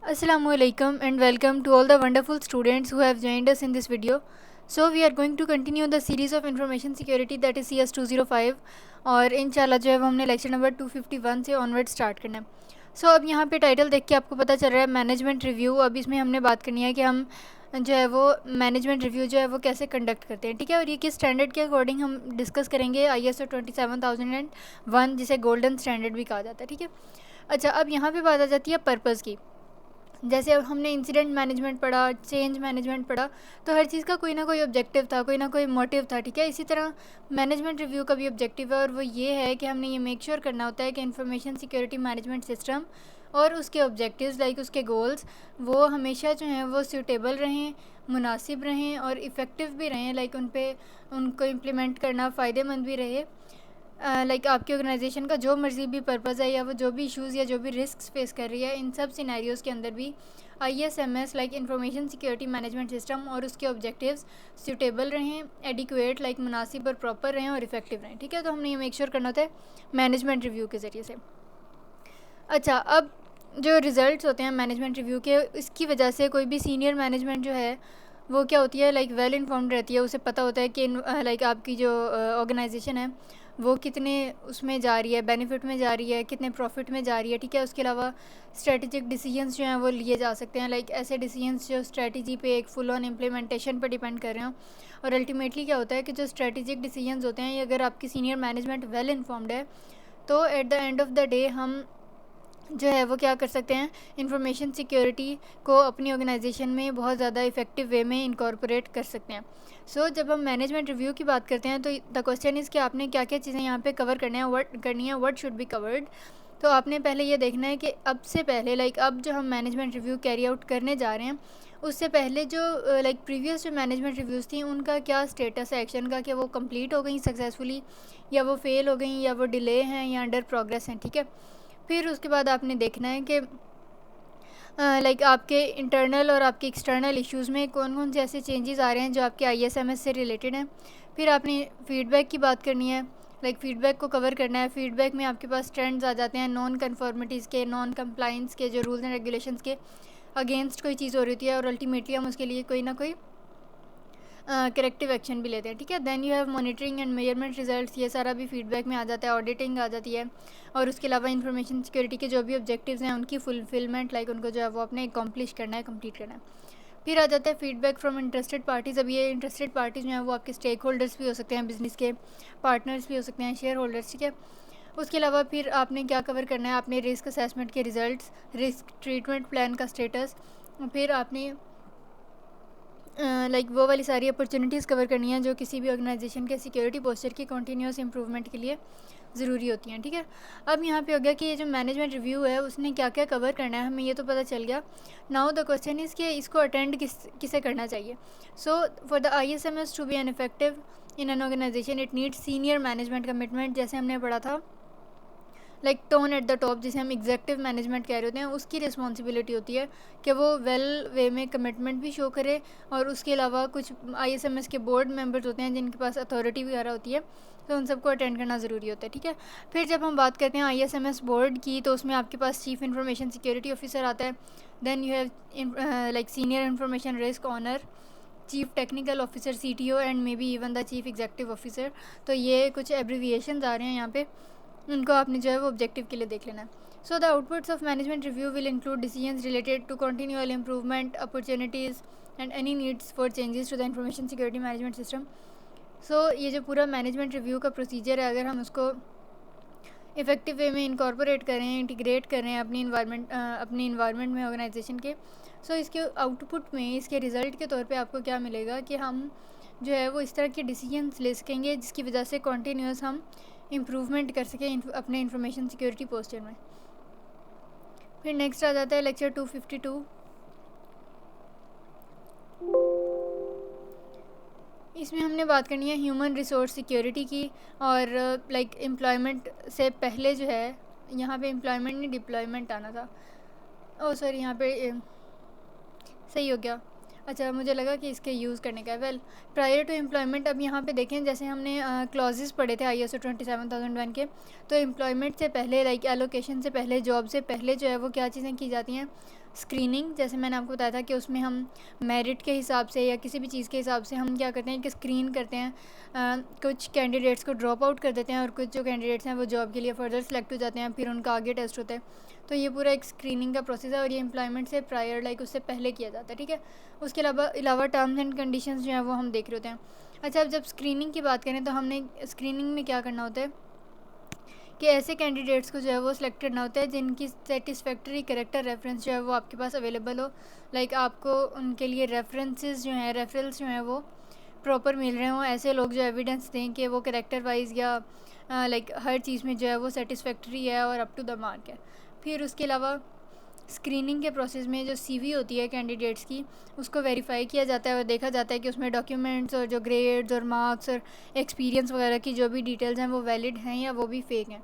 Assalamualaikum and welcome to all the wonderful students who have joined us in this video. So we are going to continue the series of information security that is CS 205 और इंशाल्लाह जो है वो हमने lecture number 251 से onward start करना है. सो अब यहाँ पे टाइटल देख के आपको पता चल रहा है मैनेजमेंट रिव्यू. अब इसमें हमने बात करनी है कि हम जो है वो मैनेजमेंट रिव्यू जो है वो कैसे कंडक्ट करते हैं, ठीक है. और ये किस स्टैंडर्ड के अकॉर्डिंग हम डिस्कस करेंगे, ISO 27001 जिसे गोल्डन स्टैंडर्ड भी कहा जाता है, ठीक है. अच्छा, अब यहाँ पे बात आ जाती है पर्पज़ की. जैसे अब हमने इंसिडेंट मैनेजमेंट पढ़ा, चेंज मैनेजमेंट पढ़ा, तो हर चीज़ का कोई ना कोई ऑब्जेक्टिव था, कोई ना कोई मोटिव था, ठीक है. इसी तरह मैनेजमेंट रिव्यू का भी ऑब्जेक्टिव है और वो ये है कि हमने ये मेक श्योर करना होता है कि इंफॉर्मेशन सिक्योरिटी मैनेजमेंट सिस्टम और उसके ऑब्जेक्टिव्स लाइक उसके गोल्स वो हमेशा जो हैं वो सूटेबल रहें, मुनासिब रहें और इफ़ेक्टिव भी रहें. लाइक उनको इम्प्लीमेंट करना फ़ायदेमंद भी रहे. लाइक आपकी ऑर्गेनाइजेशन का जो मर्ज़ी भी पर्पज़ है या वो जो भी इश्यूज़ या जो भी रिस्क फेस कर रही है, इन सब सिनेरियोज़ के अंदर भी ISMS like information security management system और उसके ऑब्जेक्टिव्स सूटेबल रहें, एडिक्वेट लाइक मुनासिब और प्रॉपर रहें और इफ़ेक्टिव रहें, ठीक है. तो हमने ये मेक श्योर करना होता है मैनेजमेंट रिव्यू के ज़रिए से. अच्छा, अब जो रिज़ल्ट्स होते हैं मैनेजमेंट रिव्यू के, इसकी वजह से कोई भी सीनियर मैनेजमेंट जो है वो क्या होती है, लाइक वेल इन्फॉर्म्ड रहती है. उसे पता होता है कि लाइक आपकी जो ऑर्गेनाइजेशन है वो कितने उसमें जा रही है, बेनिफिट में जा रही है, कितने प्रॉफिट में जा रही है, ठीक है. उसके अलावा स्ट्रेटजिक डिसीजंस जो हैं वो लिए जा सकते हैं, लाइक ऐसे डिसीजंस जो स्ट्रेटजी पे एक फुल ऑन इम्प्लीमेंटेशन पर डिपेंड कर रहे हो. और अल्टीमेटली क्या होता है कि जो स्ट्रेटजिक डिसीजंस होते हैं, अगर आपकी सीनियर मैनेजमेंट वेल इन्फॉर्म्ड है तो eight the end of the day हम जो है वो क्या कर सकते हैं, इंफॉर्मेशन सिक्योरिटी को अपनी ऑर्गेनाइजेशन में बहुत ज़्यादा इफ़ेक्टिव वे में इनकॉर्पोरेट कर सकते हैं. सो जब हम मैनेजमेंट रिव्यू की बात करते हैं तो द क्वेश्चन इज़ कि आपने क्या क्या चीज़ें यहाँ पे कवर करनी है, व्हाट शुड बी कवर्ड. तो आपने पहले ये देखना है कि अब से पहले लाइक अब जो हम मैनेजमेंट रिव्यू कैरी आउट करने जा रहे हैं उससे पहले जो लाइक प्रीवियस जो मैनेजमेंट रिव्यूज़ थी उनका क्या स्टेटस है एक्शन का, कि वो कंप्लीट हो गई सक्सेसफुली या वो फेल हो गई या वो डिले हैं या अंडर प्रोग्रेस हैं, ठीक है. फिर उसके बाद आपने देखना है कि लाइक आपके इंटरनल और आपके एक्सटर्नल इश्यूज़ में कौन कौन से ऐसे चेंजेस आ रहे हैं जो आपके ISMS से रिलेटेड हैं. फिर आपने फीडबैक की बात करनी है, लाइक फीडबैक को कवर करना है. फीडबैक में आपके पास ट्रेंड्स आ जाते हैं नॉन कन्फॉर्मिटीज़ के, नॉन कंप्लाइंस के, जो रूल्स एंड रेगुलेशंस के अगेंस्ट कोई चीज़ हो रही होती है और अल्टीमेटली हम उसके लिए कोई ना कोई करेक्टिव एक्शन भी लेते हैं, ठीक है. Then you have monitoring and measurement results, ये सारा भी फीडबैक में आ जाता है. ऑडिटिंग आ जाती है और उसके अलावा इंफॉर्मेशन सिक्योरिटी के जो भी ऑब्जेक्टिव्स हैं उनकी फुलफिलमेंट, लाइक उनको जो है वो अपने अकम्प्लिश करना है, कंप्लीट करना है. फिर आ जाता है फीडबैक फ्रॉम इंटरेस्टेड पार्टीज़. अब ये इंटरेस्टेड पार्टीज़ जो हैं वो आपके स्टेक होल्डर्स भी हो सकते हैं, बिजनेस के पार्टनर्स भी हो सकते हैं, शेयर होल्डर्स, ठीक है. उसके अलावा फिर आपने क्या कवर करना है, आपने रिस्क असेसमेंट के रिजल्ट्स, रिस्क ट्रीटमेंट प्लान का स्टेटस, फिर आपने लाइक वो वाली सारी अपॉर्चुनिटीज़ कवर करनी है जो किसी भी ऑर्गेनाइजेशन के सिक्योरिटी पोस्चर की कंटिन्यूस इंप्रूवमेंट के लिए ज़रूरी होती हैं, ठीक है. अब यहाँ पे हो गया कि ये जो मैनेजमेंट रिव्यू है उसने क्या क्या कवर करना है, हमें ये तो पता चल गया. नाउ द क्वेश्चन इज़ कि इसको अटेंड किसे करना चाहिए. So for the ISMS to be an effective in an organisation it needs senior management commitment, जैसे हमने पढ़ा था. Like tone at the top, जिसे हम एग्जेक्टिव मैनेजमेंट कह रहे होते हैं, उसकी रिस्पॉन्सिबिलिटी होती है कि वो वेल वे में कमिटमेंट भी शो करे. और उसके अलावा कुछ ISMS के बोर्ड मेंबर्स होते हैं जिनके पास अथॉरिटी वगैरह होती है, तो उन सबको अटेंड करना ज़रूरी होता है, ठीक है. फिर जब हम बात करते हैं ISMS बोर्ड की तो उसमें आपके पास चीफ इंफॉर्मेशन सिक्योरिटी ऑफिसर आता है. Then you have like senior information risk owner, chief technical officer CTO and may be even the chief executive officer. तो ये कुछ एब्रीविएशंस आ रहे हैं यहाँ पे, उनको आपने जो है वो ऑब्जेक्टिव के लिए देख लेना है. So the outputs of management review will include decisions related to continual improvement, opportunities and any needs for changes to the information security management system. So ये जो पूरा मैनेजमेंट रिव्यू का प्रोसीजर है, अगर हम उसको इफ़ेक्टिव वे में इनकॉर्पोरेट करें, इंटीग्रेट करें अपनी इन्वायरमेंट में ऑर्गेनाइजेशन के, सो इसके आउटपुट में, इसके रिज़ल्ट के तौर पे आपको क्या मिलेगा कि हम जो है वो इस तरह के डिसीजंस ले सकेंगे जिसकी वजह से कॉन्टीन्यूस हम इम्प्रूवमेंट कर सकें अपने इंफॉर्मेशन सिक्योरिटी पोस्चर में. फिर नेक्स्ट आ जाता है लेक्चर 252. इसमें हमने बात करनी है ह्यूमन रिसोर्स सिक्योरिटी की. और लाइक एम्प्लॉयमेंट से पहले जो है, यहाँ पे एम्प्लॉयमेंट नहीं डिप्लॉयमेंट आना था, ओह सॉरी यहाँ पे सही हो गया. अच्छा, मुझे लगा कि इसके यूज़ करने का है. वेल, प्रायर टू एम्प्लॉयमेंट, अब यहाँ पे देखें जैसे हमने क्लॉजेस पढ़े थे ISO 27001 के, तो एम्प्लॉयमेंट से पहले लाइक एलोकेशन से पहले, जॉब से पहले जो है वो क्या चीज़ें की जाती हैं, स्क्रीनिंग, जैसे मैंने आपको बताया था कि उसमें हम मेरिट के हिसाब से या किसी भी चीज़ के हिसाब से हम क्या करते हैं कि स्क्रीन करते हैं। कुछ कैंडिडेट्स को ड्रॉप आउट कर देते हैं और कुछ जो कैंडिडेट्स हैं वो जॉब के लिए फ़र्दर सेलेक्ट हो जाते हैं, फिर उनका आगे टेस्ट होता है। तो ये पूरा एक स्क्रीनिंग का प्रोसेस है और ये एम्प्लॉयमेंट से प्रायर लाइक उससे पहले किया जाता है, ठीक है। उसके अलावा टर्म्स एंड कंडीशंस जो हैं वो हम देख रहे होते हैं। अच्छा, अब जब स्क्रीनिंग की बात करें तो हमने स्क्रीनिंग में क्या करना होता है कि ऐसे कैंडिडेट्स को जो है वो सिलेक्ट करना होता है जिनकी सेटिस्फैक्ट्री कैरेक्टर रेफरेंस जो है वो आपके पास अवेलेबल हो। लाइक आपको उनके लिए रेफरेंसेस जो हैं, रेफरल्स जो हैं वो प्रॉपर मिल रहे हों। ऐसे लोग जो एविडेंस दें कि वो कैरेक्टर वाइज या लाइक हर चीज़ में जो है वो सेटिस्फैक्ट्री है और अप टू द मार्क है। फिर उसके अलावा स्क्रीनिंग के प्रोसेस में जो सीवी होती है कैंडिडेट्स की, उसको वेरीफाई किया जाता है और देखा जाता है कि उसमें डॉक्यूमेंट्स और जो ग्रेड्स और मार्क्स और एक्सपीरियंस वगैरह की जो भी डिटेल्स हैं वो वैलिड हैं या वो भी फेक हैं।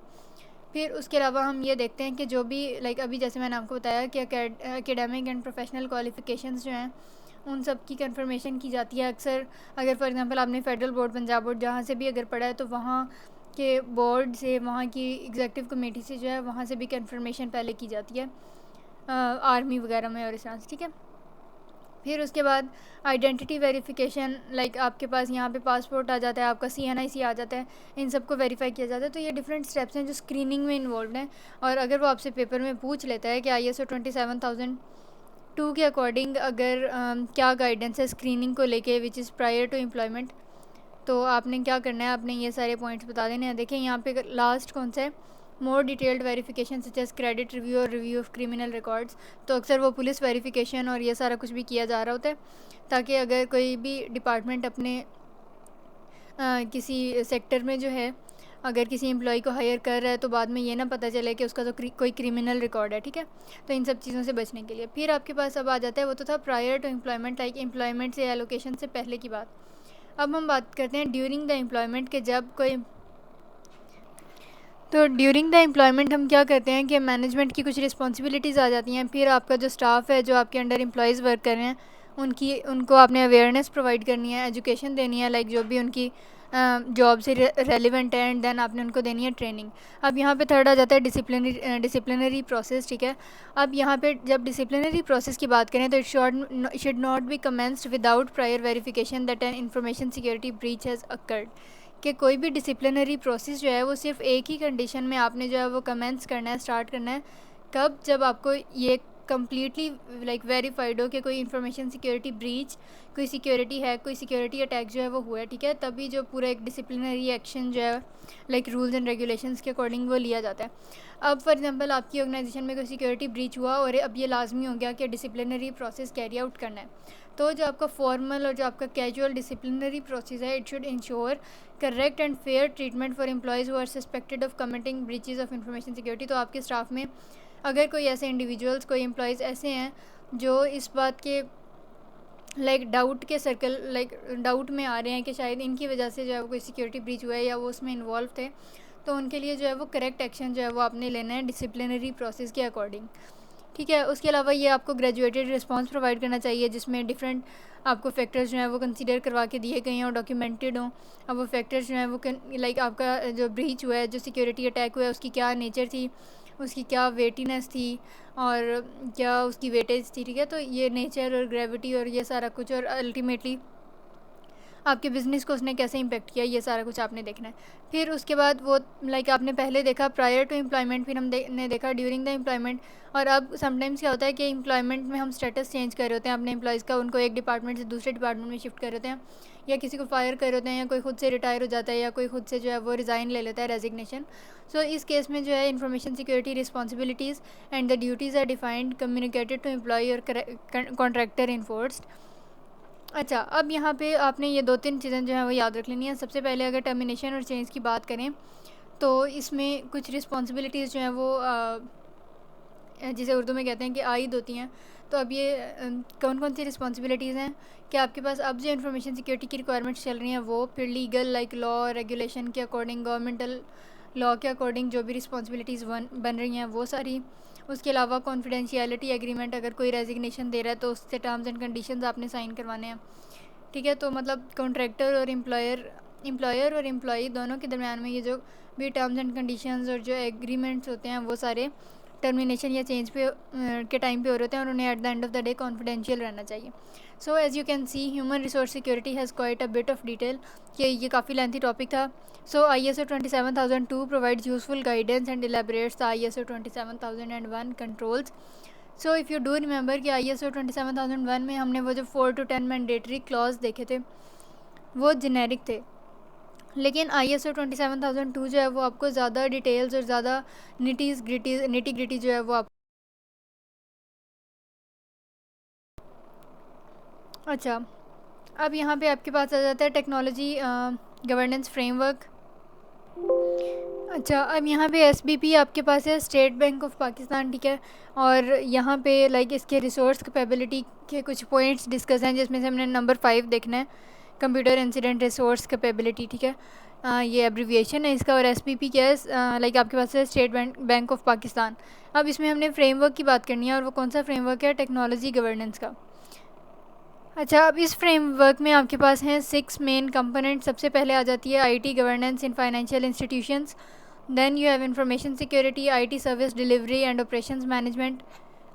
फिर उसके अलावा हम ये देखते हैं कि जो भी लाइक अभी जैसे मैंने आपको बताया कि एकेडमिक एंड प्रोफेशनल क्वालिफ़िकेशंस जो हैं उन सब की कंफर्मेशन की जाती है। अक्सर अगर फॉर एग्जांपल आपने फेडरल बोर्ड, पंजाब बोर्ड, जहाँ से भी अगर पढ़ा है तो वहाँ के बोर्ड से, वहाँ की एग्जेक्टिव कमेटी से जो है वहाँ से भी कंफर्मेशन पहले की जाती है आर्मी वगैरह में और इस तरह से, ठीक है। फिर उसके बाद आइडेंटिटी वेरिफिकेशन, लाइक आपके पास यहाँ पे पासपोर्ट आ जाता है, आपका CNIC आ जाता है, इन सब को वेरीफाई किया जाता है। तो ये डिफरेंट स्टेप्स हैं जो स्क्रीनिंग में इन्वॉल्व हैं। और अगर वो आपसे पेपर में पूछ लेता है कि ISO 27002 के अकॉर्डिंग अगर क्या गाइडेंस है स्क्रीनिंग को लेके which is prior to employment, तो आपने क्या करना है, आपने ये सारे पॉइंट्स बता देने हैं। देखिए यहाँ पे लास्ट कौन सा है, more detailed verification such as credit review और रिव्यू ऑफ क्रिमिनल रिकॉर्ड्स। तो अक्सर वो पुलिस वेरिफिकेशन और ये सारा कुछ भी किया जा रहा होता है ताकि अगर कोई भी डिपार्टमेंट अपने किसी सेक्टर में जो है अगर किसी एम्प्लॉय को हायर कर रहा है तो बाद में ये ना पता चले कि उसका तो कोई क्रिमिनल रिकॉर्ड है, ठीक है। तो इन सब चीज़ों से बचने के लिए फिर आपके पास अब आ जाता है, वो तो था prior to employment, like employment से एलोकेशन से पहले की बात। अब हम बात करते हैं ड्यूरिंग द एम्प्लॉयमेंट के जब कोई, तो ड्यूरिंग द एम्प्लॉयमेंट हम क्या करते हैं कि मैनेजमेंट की कुछ रिस्पॉन्सिबिलिटीज़ आ जाती हैं। फिर आपका जो स्टाफ है जो आपके अंडर एम्प्लॉयज़ वर्क कर रहे हैं उनको आपने अवेयरनेस प्रोवाइड करनी है, एजुकेशन देनी है, लाइक जो भी उनकी जॉब से रेलिवेंट है, एंड देन आपने उनको देनी है ट्रेनिंग। अब यहाँ पे थर्ड आ जाता है डिसिप्लिनरी प्रोसेस, ठीक है। अब यहाँ पे जब डिसिप्लिनरी प्रोसेस की बात करें तो it should not be commenced without prior verification that an information security breach has occurred. कि कोई भी डिसिप्लिनरी प्रोसेस जो है वो सिर्फ एक ही कंडीशन में आपने जो है वो कमेंस करना है, स्टार्ट करना है, कब, जब आपको ये कम्प्लीटली लाइक वेरीफाइड हो कि कोई इंफॉर्मेशन सिक्योरिटी ब्रीच, कोई सिक्योरिटी हैक, कोई सिक्योरिटी अटैक जो है वो हुआ है, ठीक है। तभी जो पूरा एक डिसिप्लिनरी एक्शन जो है लाइक रूल्स एंड रेगुलेशंस के अकॉर्डिंग वो लिया जाता है। अब फॉर एग्जांपल आपकी ऑर्गेनाइजेशन में कोई सिक्योरिटी ब्रीच हुआ और अब ये लाजमी हो गया कि डिसिप्लिनरी प्रोसेस कैरी आउट करना है, तो जो आपका फॉर्मल और जो आपका कैजुअल डिसिप्लिनरी प्रोसेस है, it should ensure correct and fair treatment for employees who are suspected of committing breaches of information security. तो आपके स्टाफ में अगर कोई ऐसे इंडिविजुअल्स, कोई एम्प्लॉयज़ ऐसे हैं जो इस बात के लाइक डाउट में आ रहे हैं कि शायद इनकी वजह से जो है वो कोई सिक्योरिटी ब्रीच हुआ है या वो उसमें इन्वॉल्व थे, तो उनके लिए जो है वो करेक्ट एक्शन जो है वो आपने लेना है डिसिप्लिनरी प्रोसेस के अकॉर्डिंग, ठीक है। उसके अलावा ये आपको ग्रेजुएटेड रिस्पांस प्रोवाइड करना चाहिए जिसमें डिफरेंट आपको फैक्टर्स जो हैं वो कंसीडर करवा के दिए गए हैं और डॉक्यूमेंटेड हों। अब वो फैक्टर्स जो हैं वो लाइक आपका जो ब्रीच हुआ है, जो सिक्योरिटी अटैक हुआ है, उसकी क्या नेचर थी, उसकी क्या वेटीनेस थी और क्या उसकी वेटेज थी, ठीक है। तो ये नेचर और ग्रेविटी और ये सारा कुछ, और अल्टीमेटली आपके बिज़नेस को उसने कैसे इम्पेक्ट किया, ये सारा कुछ आपने देखना है। फिर उसके बाद वो लाइक आपने पहले देखा प्रायर टू एम्प्लॉयमेंट, फिर हमने देखा ड्यूरिंग द एम्प्लॉयमेंट। और अब समटाइम्स क्या होता है कि एम्प्लॉयमेंट में हम स्टेटस चेंज कर रहे होते हैं अपने एम्प्लॉयज़ का, उनको एक डिपार्टमेंट से दूसरे डिपार्टमेंट में शिफ्ट कर रहे होते हैं, या किसी को फायर कर रहे होते हैं, या कोई खुद से रिटायर हो जाता है, या कोई खुद से जो है वो रिज़ाइन ले लेता है, रेजिग्नेशन। सो इस केस में जो है information security responsibilities and the duties are defined, communicated to employee और कॉन्ट्रैक्टर इन्फोर्स्ड। अच्छा, अब यहाँ पे आपने ये 2-3 चीज़ें जो हैं वो याद रख लेनी है। सबसे पहले अगर टर्मिनेशन और चेंज की बात करें तो इसमें कुछ रिस्पॉन्सिबिलिटीज़ जो हैं वो जिसे उर्दू में कहते हैं कि आयद होती हैं। तो अब ये कौन कौन सी रिस्पॉन्सिबिलिटीज़ हैं कि आपके पास अब जो इन्फॉर्मेशन सिक्योरिटी की रिक्वायरमेंट्स चल रही हैं वो, फिर लीगल लाइक लॉ रेगुलेशन के अकॉर्डिंग, गवर्नमेंटल लॉ के अकॉर्डिंग जो भी रिस्पॉन्सिबिलिटीज़ बन रही हैं वो सारी। उसके अलावा कॉन्फिडेंशियलिटी एग्रीमेंट, अगर कोई रेजिग्नेशन दे रहा है तो उससे टर्म्स एंड कंडीशंस आपने साइन करवाने हैं, ठीक है। तो मतलब कॉन्ट्रैक्टर और एम्प्लॉयर और एम्प्लॉई दोनों के दरमियान में ये जो भी टर्म्स एंड कंडीशंस और जो एग्रीमेंट्स होते हैं वो सारे टर्मिनेशन या चेंज पे के टाइम पे हो रहे होते हैं और उन्हें at the end of the day confidential रहना चाहिए. So as you can see human resource security has quite a bit of detail. कि ये काफ़ी लेंथी टॉपिक था. So ISO 27002 provides useful guidance and elaborates the ISO 27001 controls. So if you do remember कि ISO 27001 में हमने वो जो 4 to 10 mandatory clause देखे थे वो जेनेरिक थे, लेकिन ISO 27002 जो है वो आपको ज़्यादा डिटेल्स और ज़्यादा निटी ग्रिटी जो है वो आप. अच्छा, अब यहाँ पे आपके पास आ जाता है टेक्नोलॉजी गवर्नेंस फ्रेमवर्क. अच्छा, अब यहाँ पे SBP आपके पास है, स्टेट बैंक ऑफ पाकिस्तान, ठीक है. और यहाँ पे लाइक इसके रिसोर्स कैपेबिलिटी के कुछ पॉइंट्स डिस्कस हैं, जिसमें से हमने नंबर 5 देखना है, कंप्यूटर इंसिडेंट रिसोर्स कैपेबिलिटी, ठीक है. ये एब्रीविएशन है इसका. और SBP क्या है, लाइक आपके पास है स्टेट बैंक ऑफ पाकिस्तान. अब इसमें हमने फ्रेमवर्क की बात करनी है, और वो कौन सा फ्रेमवर्क है, टेक्नोलॉजी गवर्नेंस का. अच्छा, अब इस फ्रेमवर्क में आपके पास हैं 6 मेन कंपोनेंट. सबसे पहले आ जाती है IT governance in financial institutions. Then you have information security, IT service delivery and operations management,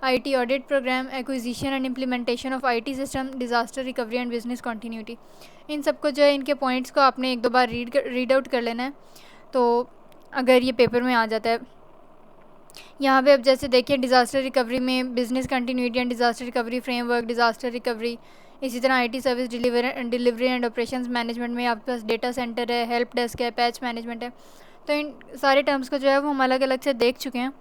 IT audit program, acquisition and implementation of IT system, disaster recovery and business continuity. इन सबको जो है इनके points को आपने एक दो बार read out कर लेना है, तो अगर ये पेपर में आ जाता है. यहाँ पे अब जैसे देखिए, डिज़ास्टर रिकवरी में business continuity and disaster recovery framework, disaster recovery. इसी तरह IT service delivery and operations management में आपके पास डेटा सेंटर है, हेल्प डेस्क है, पैच मैनेजमेंट है. तो इन सारे टर्म्स को जो है वो हम अलग अलग से देख चुके हैं,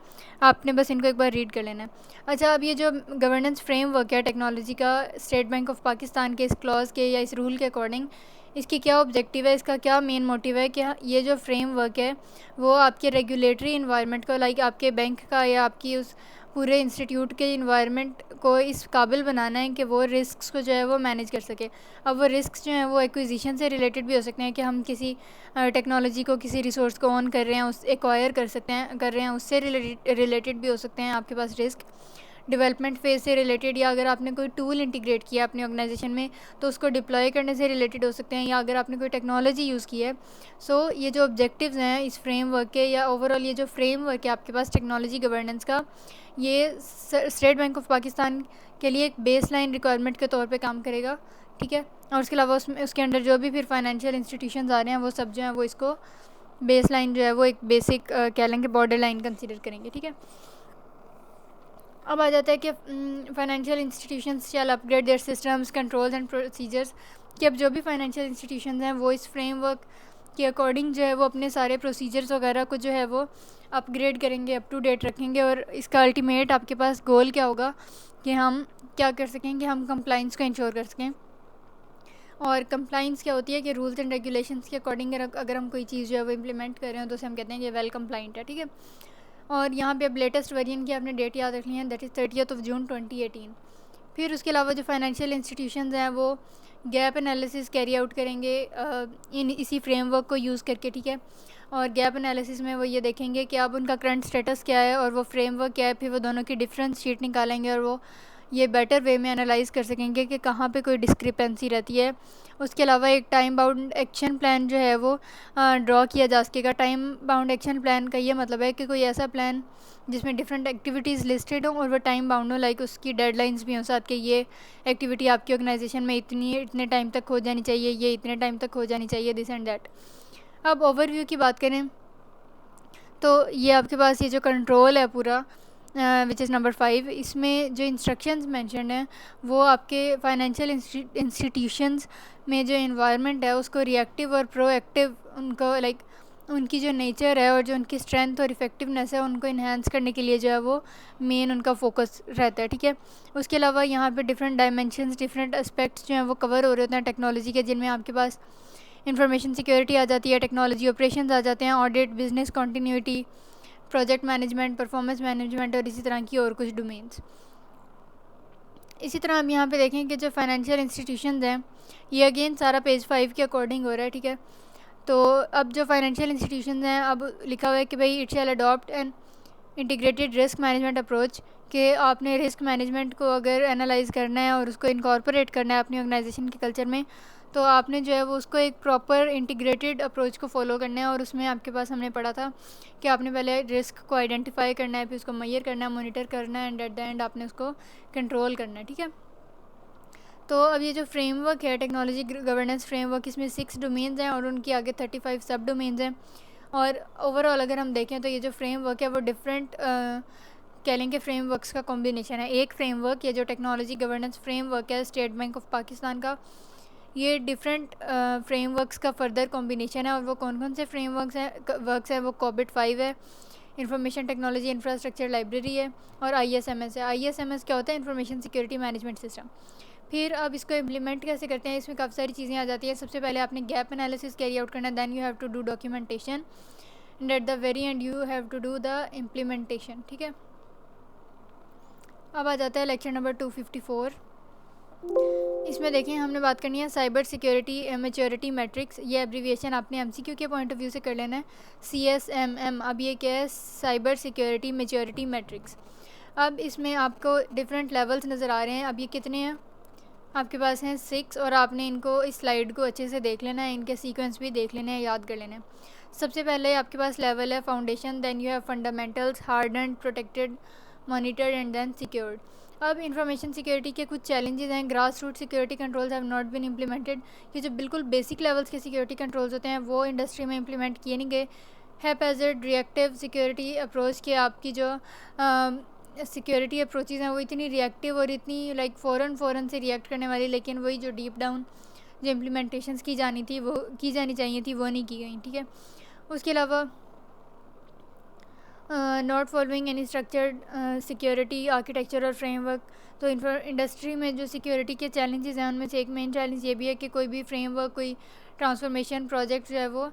आपने बस इनको एक बार रीड कर लेना है. अच्छा, अब ये जो गवर्नेंस फ्रेमवर्क है टेक्नोलॉजी का, स्टेट बैंक ऑफ पाकिस्तान के इस क्लॉज के या इस रूल के अकॉर्डिंग, इसकी क्या ऑब्जेक्टिव है, इसका क्या मेन मोटिव है कि ये जो फ्रेमवर्क है वो आपके रेगुलेटरी इन्वायरमेंट को, लाइक आपके बैंक का या आपकी उस पूरे इंस्टीट्यूट के इन्वायरमेंट को इस काबिल बनाना है कि वो रिस्क्स को जो है वो मैनेज कर सके. अब वो रिस्क्स जो हैं वो एक्विजिशन से रिलेटेड भी हो सकते हैं, कि हम किसी टेक्नोलॉजी को, किसी रिसोर्स को ऑन कर रहे हैं, उस एक्वायर कर रहे हैं, उससे रिलेटेड भी हो सकते हैं आपके पास रिस्क. डेवलपमेंट फेज़ से रिलेटेड, या अगर आपने कोई टूल इंटीग्रेट किया अपने ऑर्गेनाइजेशन में तो उसको डिप्लॉय करने से रिलेटेड हो सकते हैं, या अगर आपने कोई टेक्नोलॉजी यूज़ की है. सो ये जो ऑब्जेक्टिव्स हैं इस फ्रेमवर्क के, या ओवरऑल ये जो फ्रेमवर्क है आपके पास टेक्नोलॉजी गवर्नेंस का, ये स्टेट बैंक ऑफ पाकिस्तान के लिए एक बेस लाइन रिक्वायरमेंट के तौर पे काम करेगा, ठीक है. और उसके अलावा उसके अंडर जो भी फिर फाइनेंशियल इंस्टीट्यूशंस आ रहे हैं वो सब जो हैं वो इसको बेस लाइन जो है वो एक बेसिक कह लेंगे बॉर्डर लाइन कंसिडर करेंगे, ठीक है. अब आ जाता है कि financial institutions shall upgrade their systems, controls and procedures. कि अब जो भी फाइनेंशियल इंस्टीट्यूशंस हैं वो इस फ्रेमवर्क के अकॉर्डिंग जो है वो अपने सारे प्रोसीजर्स वगैरह को जो है वो अपग्रेड करेंगे, अप टू डेट रखेंगे. और इसका अल्टीमेट आपके पास गोल क्या होगा कि हम क्या कर सकें, कि हम कंप्लाइंस को इंश्योर कर सकें. और कंप्लाइंस क्या होती है कि रूल्स एंड रेगुलेशंस के अकॉर्डिंग अगर हम कोई चीज़ जो है वो इम्प्लीमेंट कर रहे हैं तो उसे हम कहते हैं कि वेल कंप्लाइंट है, ठीक है. और यहाँ पे अब लेटेस्ट वेरिएंट की आपने डेट याद रखनी है, that is 30th of June 2018. फिर उसके अलावा जो फाइनेंशियल इंस्टीट्यूशंस हैं वो गैप एनालिसिस कैरी आउट करेंगे इसी फ्रेमवर्क को यूज़ करके, ठीक है. और गैप एनालिसिस में वो ये देखेंगे कि अब उनका करंट स्टेटस क्या है और वो फ्रेमवर्क क्या है. फिर वो दोनों की डिफरेंस शीट निकालेंगे और वो ये बेटर वे में एनालाइज़ कर सकेंगे कि कहाँ पे कोई डिस्क्रिपेंसी रहती है. उसके अलावा एक टाइम बाउंड एक्शन प्लान जो है वो ड्रॉ किया जा सकेगा. टाइम बाउंड एक्शन प्लान का ये मतलब है कि कोई ऐसा प्लान जिसमें डिफरेंट एक्टिविटीज़ लिस्टेड हों और वो टाइम बाउंड हो, लाइक उसकी डेडलाइंस भी हों साथ के, ये एक्टिविटी आपकी ऑर्गेनाइजेशन में इतने टाइम तक हो जानी चाहिए, ये इतने टाइम तक हो जानी चाहिए, दिस एंड दैट. अब ओवरव्यू की बात करें तो ये आपके पास ये जो कंट्रोल है पूरा विच इज़ नंबर 5, इसमें जो इंस्ट्रक्शंस मेंशन्ड हैं वो आपके फाइनेंशियल इंस्टीट्यूशंस में जो इन्वायरमेंट है उसको रिएक्टिव और प्रोएक्टिव, उनको लाइक उनकी जो नेचर है और जो उनकी स्ट्रेंथ और इफ़ेक्टिवनेस है उनको इन्हांस करने के लिए जो है वो मेन उनका फोकस रहता है, ठीक है. उसके अलावा यहाँ पे डिफरेंट डायमेंशंस, डिफरेंट एस्पेक्ट्स जो हैं वो कवर हो रहे होते हैं टेक्नोलॉजी के, जिनमें आपके पास इंफॉर्मेशन सिक्योरिटी आ जाती है, टेक्नोलॉजी ऑपरेशंस आ जाते हैं, audit, business continuity, project management, performance management और इसी तरह की और कुछ डोमेन्स. इसी तरह हम यहाँ पे देखें कि जो फाइनेंशियल इंस्टीट्यूशंस हैं ये अगेन सारा पेज 5 के अकॉर्डिंग हो रहा है, ठीक है. तो अब जो फाइनेंशियल इंस्टीट्यूशंस हैं अब लिखा हुआ है कि भाई it shall adopt an integrated risk management approach, कि आपने रिस्क मैनेजमेंट को अगर एनालाइज करना है और उसको इनकॉर्पोरेट करना है अपनी ऑर्गेनाइजेशन के कल्चर में, तो आपने जो है वो उसको एक प्रॉपर इंटीग्रेटेड अप्रोच को फॉलो करना है। और उसमें आपके पास हमने पढ़ा था कि आपने पहले रिस्क को आइडेंटिफाई करना है, फिर उसको मेजर करना है, मॉनिटर करना है, एंड एट द एंड आपने उसको कंट्रोल करना है। ठीक है, तो अब ये जो फ्रेमवर्क है टेक्नोलॉजी गवर्नेंस फ्रेमवर्क, इसमें 6 डोमेन्स हैं और उनकी आगे 35 सब डोमेन्स हैं। और ओवरऑल अगर हम देखें तो ये जो फ्रेमवर्क है वो डिफरेंट कह लें कि फ्रेमवर्क्स का कॉम्बिनेशन है। एक फ्रेमवर्क, ये जो टेक्नोलॉजी गवर्नेंस फ्रेमवर्क है स्टेट बैंक ऑफ पाकिस्तान का, ये डिफरेंट फ्रेमवर्क्स का फर्दर कॉम्बिनेशन है। और वो कौन कौन से फ्रेमवर्क्स हैं वो कॉबिट 5 है, इंफॉर्मेशन टेक्नोलॉजी इंफ्रास्ट्रक्चर लाइब्रेरी है, और ISMS है। ISMS क्या होता है? Information security management system. फिर अब इसको इम्प्लीमेंट कैसे करते हैं, इसमें काफ़ी सारी चीज़ें आ जाती हैं। सबसे पहले आपने गैप एनालिसिस कैरी आउट करना है, then you have to do documentation, and at the very end you have to do the implementation. ठीक है, अब आ जाता है लेक्चर नंबर 254। इसमें देखें हमने बात करनी है साइबर सिक्योरिटी मैच्योरिटी मैट्रिक्स। ये एब्रीविएशन आपने MCQ के पॉइंट ऑफ व्यू से कर लेना है, CSMM। अब ये क्या है? Cyber security maturity matrix. अब इसमें आपको डिफरेंट लेवल्स नज़र आ रहे हैं। अब ये कितने हैं आपके पास? हैं 6, और आपने इनको इस स्लाइड को अच्छे से देख लेना है, इनके सीक्वेंस भी देख लेने हैं, याद कर लेना है। सबसे पहले आपके पास लेवल है foundation, then you have fundamentals, hardened, protected, monitored, and then secured. अब इंफॉर्मेशन सिक्योरिटी के कुछ चैलेंजेस हैं। Grass root security controls have not been implemented. ये जो बिल्कुल बेसिक लेवल्स के सिक्योरिटी कंट्रोल्स होते हैं वो इंडस्ट्री में इम्प्लीमेंट किए नहीं गए। हैपैजर्ड रिएक्टिव सिक्योरिटी अप्रोच के आपकी जो सिक्योरिटी अप्रोचेज़ हैं वो इतनी रिएक्टिव और इतनी लाइक फ़ौरन से रिएक्ट करने वाली, लेकिन वही जो डीप डाउन जो इम्प्लीमेंटेशंस की जानी चाहिए थी वो नहीं की गई। ठीक है, उसके अलावा not following any structured security architecture और फ्रेमवर्क। तो इंडस्ट्री में जो सिक्योरिटी के चैलेंजेस हैं उनमें से एक मेन चैलेंज ये भी है कि कोई भी फ्रेमवर्क, कोई ट्रांसफॉर्मेशन प्रोजेक्ट जो है वो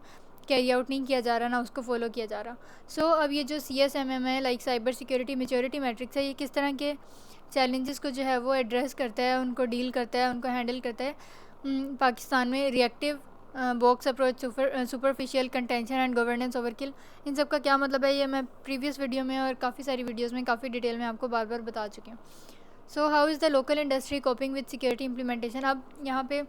कैरी आउट नहीं किया जा रहा, ना उसको फॉलो किया जा रहा। सो अब ये जो CSMM है like cyber security maturity matrix है, ये किस तरह के चैलेंजेस को जो है वो एड्रेस करता है, उनको डील करता है, उनको हैंडल करता है। पाकिस्तान में reactive box approach, superficial contention and governance overkill, इन सब का क्या मतलब है ये मैं प्रीवियस वीडियो में और काफ़ी सारी वीडियोस में काफ़ी डिटेल में आपको बार बार बता चुकी हूँ। So how is the local industry coping with security implementation. अब यहाँ पे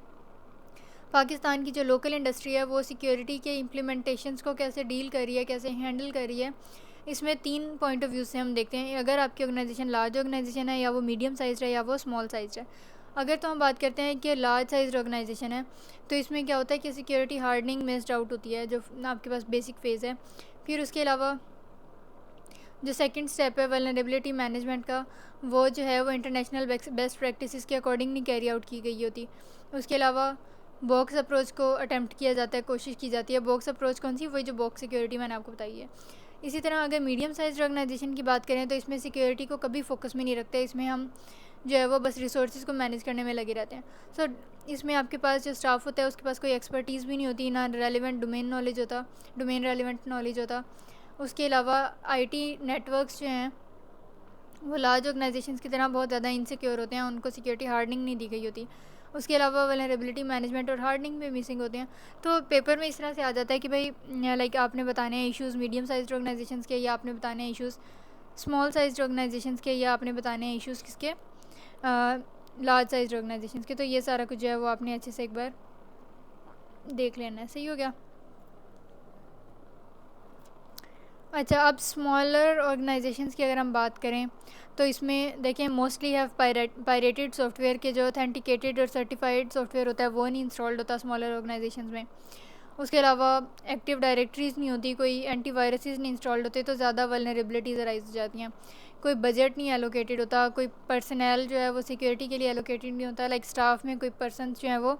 पाकिस्तान की जो लोकल इंडस्ट्री है वो सिक्योरिटी के इम्प्लीमेंटेशंस को कैसे डील कर रही है, कैसे हैंडल कर रही है, इसमें 3 पॉइंट ऑफ व्यू से हम देखते हैं। अगर आपकी ऑर्गेनाइजेशन लार्ज ऑर्गेनाइजेशन है, या वो मीडियम साइज़ है, या वो स्मॉल साइज़ है। अगर तो हम बात करते हैं कि लार्ज साइज ऑर्गेनाइजेशन है, तो इसमें क्या होता है कि सिक्योरिटी हार्डनिंग मिस्ड आउट होती है, जो आपके पास बेसिक फेज़ है। फिर उसके अलावा जो सेकंड स्टेप है वल्नरेबिलिटी मैनेजमेंट का, वो जो है वो इंटरनेशनल बेस्ट प्रैक्टिसेस के अकॉर्डिंग नहीं कैरी आउट की गई होती। उसके अलावा बॉक्स अप्रोच को अटैम्प्ट किया जाता है, कोशिश की जाती है। बॉक्स अप्रोच कौन सी? वही जो बॉक्स सिक्योरिटी मैंने आपको बताई है। इसी तरह अगर मीडियम साइज ऑर्गेनाइजेशन की बात करें तो इसमें सिक्योरिटी को कभी फोकस में नहीं रखते, इसमें हम जो है वो बस रिसोर्सेज को मैनेज करने में लगे रहते हैं। सो इसमें आपके पास जो स्टाफ होता है उसके पास कोई एक्सपर्टीज़ भी नहीं होती, ना रेलिवेंट डोमेन रेलिवेंट नॉलेज होता। उसके अलावा IT नेटवर्क्स जो हैं वो लार्ज ऑर्गेनाइजेशंस की तरह बहुत ज़्यादा इनसिक्योर होते हैं, उनको सिक्योरिटी हार्डनिंग नहीं दी गई होती। उसके अलावा वल्नरेबिलिटी मैनेजमेंट और हार्डनिंग भी मिसिंग होते हैं। तो पेपर में इस तरह से आ जाता है कि भाई लाइक आपने बताने हैं इश्यूज़ मीडियम साइज ऑर्गेनाइजेशंस के, या आपने बताने हैं इश्यूज़ स्मॉल साइज ऑर्गेनाइजेशंस के, या आपने बताने हैं इश्यूज़ किसके? लार्ज साइज ऑर्गेनाइजेशंस के। तो ये सारा कुछ जो है वो आपने अच्छे से एक बार देख लेना है। सही हो गया? अच्छा, अब स्मॉलर ऑर्गेनाइजेशंस की अगर हम बात करें तो इसमें देखें मोस्टली हैव पायरेटेड सॉफ्टवेयर के जो ऑथेंटिकेटेड और सर्टिफाइड सॉफ्टवेयर होता है वो नहीं इंस्टॉल्ड होता स्मॉलर ऑर्गेनाइजेशंस में। उसके अलावा एक्टिव डायरेक्टरीज़ नहीं होती, कोई एंटीवायरसेस नहीं इंस्टॉल्ड होते, तो ज़्यादा वल्नरेबिलिटीज़ अराइज हो जाती हैं। कोई बजट नहीं एलोकेटेड होता, कोई पर्सनल जो है वो सिक्योरिटी के लिए एलोकेटेड नहीं होता, लाइक स्टाफ में कोई पर्सन जो है वो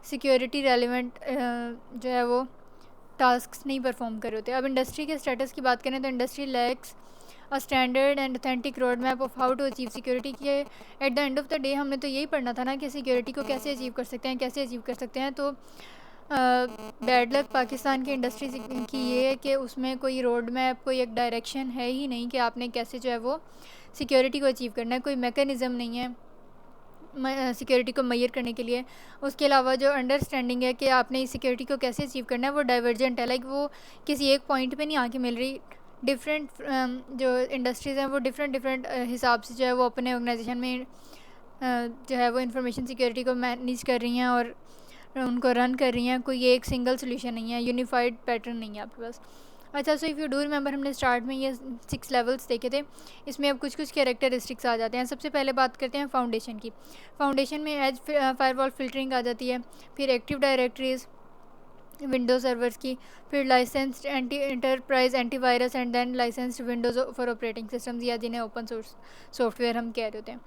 सिक्योरिटी रेलिवेंट जो है वो टास्क्स नहीं परफॉर्म कर रहे होते। अब इंडस्ट्री के स्टेटस की बात करें तो industry lacks a standard and authentic road map of how to achieve security के। At the end of the day हमने तो यही पढ़ना था ना कि सिक्योरिटी को कैसे अचीव कर सकते हैं। तो बैड लक पाकिस्तान की इंडस्ट्री की ये है कि उसमें कोई रोड मैप, कोई एक डायरेक्शन है ही नहीं कि आपने कैसे जो है वो सिक्योरिटी को अचीव करना है। कोई मैकेनिज़्म नहीं है सिक्योरिटी को मेजर करने के लिए। उसके अलावा जो अंडरस्टैंडिंग है कि आपने इस सिक्योरिटी को कैसे अचीव करना है वो डाइवर्जेंट है, लाइक वो किसी एक पॉइंट पे नहीं आके मिल रही। डिफरेंट जो इंडस्ट्रीज़ हैं वो डिफरेंट हिसाब से जो है वो अपने ऑर्गेनाइजेशन में जो है वो इंफॉर्मेशन सिक्योरिटी को मैनेज कर रही हैं और उनको रन कर रही हैं। कोई एक सिंगल सोल्यूशन नहीं है, यूनिफाइड पैटर्न नहीं है आपके पास। अच्छा, सो इफ़ यू डू रिमेंबर हमने स्टार्ट में ये 6 लेवल्स देखे थे। इसमें अब कुछ कैरेक्टरिस्टिक्स आ जाते हैं। सबसे पहले बात करते हैं फाउंडेशन की। फाउंडेशन में एज फायरवॉल फिल्टरिंग आ जाती है, फिर एक्टिव डायरेक्टरीज विंडोज सर्वर्स की, फिर licensed enterprise antivirus and then licensed Windows for operating systems, या जिन्हें ओपन सोर्स सॉफ्टवेयर हम कह देते हैं।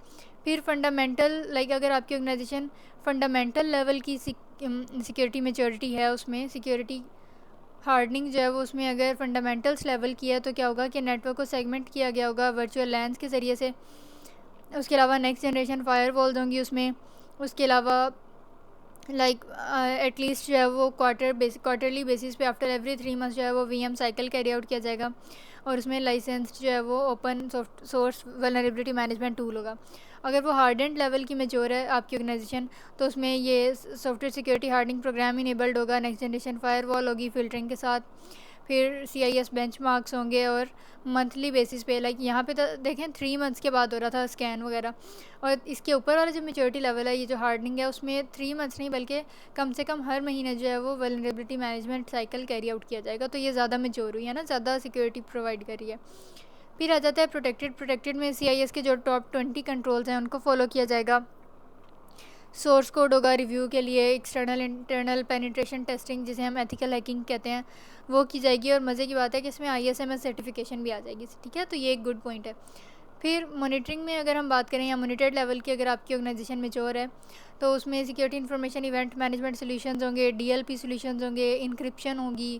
फिर फंडामेंटल, लाइक अगर आपकी ऑर्गेनाइजेशन फंडामेंटल लेवल की सिक्योरिटी मेच्योरिटी है, उसमें सिक्योरिटी हार्डनिंग जो है वो उसमें अगर फंडामेंटल्स लेवल की है, तो क्या होगा कि नेटवर्क को सेगमेंट किया गया होगा वर्चुअल लैन्स के ज़रिए से। उसके अलावा नेक्स्ट जनरेशन फायरवॉल्स होंगी उसमें। उसके अलावा लाइक एटलीस्ट जो है वो क्वार्टरली बेसिस पे आफ्टर एवरी 3 मंथ्स जो है वो VM साइकिल कैरी आउट किया जाएगा, और उसमें लाइसेंस जो है वो open source vulnerability management tool होगा। अगर वो हार्डेंड लेवल की मेच्योर है आपकी ऑर्गेनाइजेशन, तो उसमें ये software security hardening program enabled होगा, नेक्स्ट जनरेशन फायरवॉल होगी फिल्टरिंग के साथ, फिर CIS बेंचमार्क्स होंगे, और मंथली बेसिस पे, लाइक यहाँ पे तो देखें 3 मंथ्स के बाद हो रहा था स्कैन वगैरह। और इसके ऊपर वाला जो मेच्योरिटी लेवल है, ये जो हार्डनिंग है, उसमें 3 मंथ्स नहीं बल्कि कम से कम हर महीने जो है वो vulnerability management cycle carry out किया जाएगा। तो ये ज़्यादा मेच्योर हुई है ना, ज़्यादा सिक्योरिटी प्रोवाइड कर रही है। फिर आ जाता है प्रोटेक्टेड में CIS के जो टॉप 20 कंट्रोल्स हैं उनको फॉलो किया जाएगा। सोर्स कोड होगा रिव्यू के लिए, एक्सटर्नल इंटरनल पेनिट्रेशन टेस्टिंग जिसे हम एथिकल हैकिंग कहते हैं वो की जाएगी, और मज़े की बात है कि इसमें ISMS सर्टिफिकेशन भी आ जाएगी, ठीक है। तो ये एक गुड पॉइंट है। फिर मॉनिटरिंग में अगर हम बात करें या मॉनिटर्ड लेवल की, अगर आपकी ऑर्गेनाइजेशन मेच्योर है, तो उसमें security information event management solutions होंगे, DLP सोल्यूशंस होंगे, इंक्रिप्शन होगी,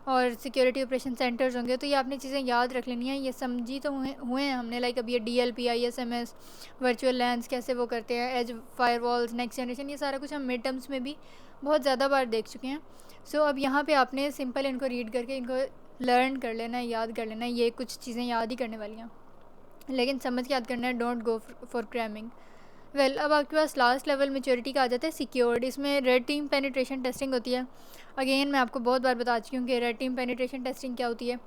और सिक्योरिटी ऑपरेशन सेंटर्स होंगे। तो ये आपने चीज़ें याद रख लेनी है, ये समझी तो हुए हैं हमने, लाइक अब ये DLP ISMS वर्चुअल लैन्स कैसे वो करते हैं, एज फायरवॉल्स, नेक्स्ट जनरेशन, ये सारा कुछ हम मिड टर्म्स में भी बहुत ज़्यादा बार देख चुके हैं। सो अब यहाँ पे आपने सिंपल इनको रीड करके इनको लर्न कर लेना है, याद कर लेना है। ये कुछ चीज़ें याद ही करने वाली हैं, लेकिन समझ के याद करना है, don't go for cramming. Well, अब आपके पास लास्ट लेवल मेच्योरिटी का आ जाता है सिक्योर्ड। इसमें रेड टीम पेनिट्रेशन टेस्टिंग होती है। अगेन मैं आपको बहुत बार बता चुकी हूँ कि रेड टीम पेनिट्रेशन टेस्टिंग क्या होती है।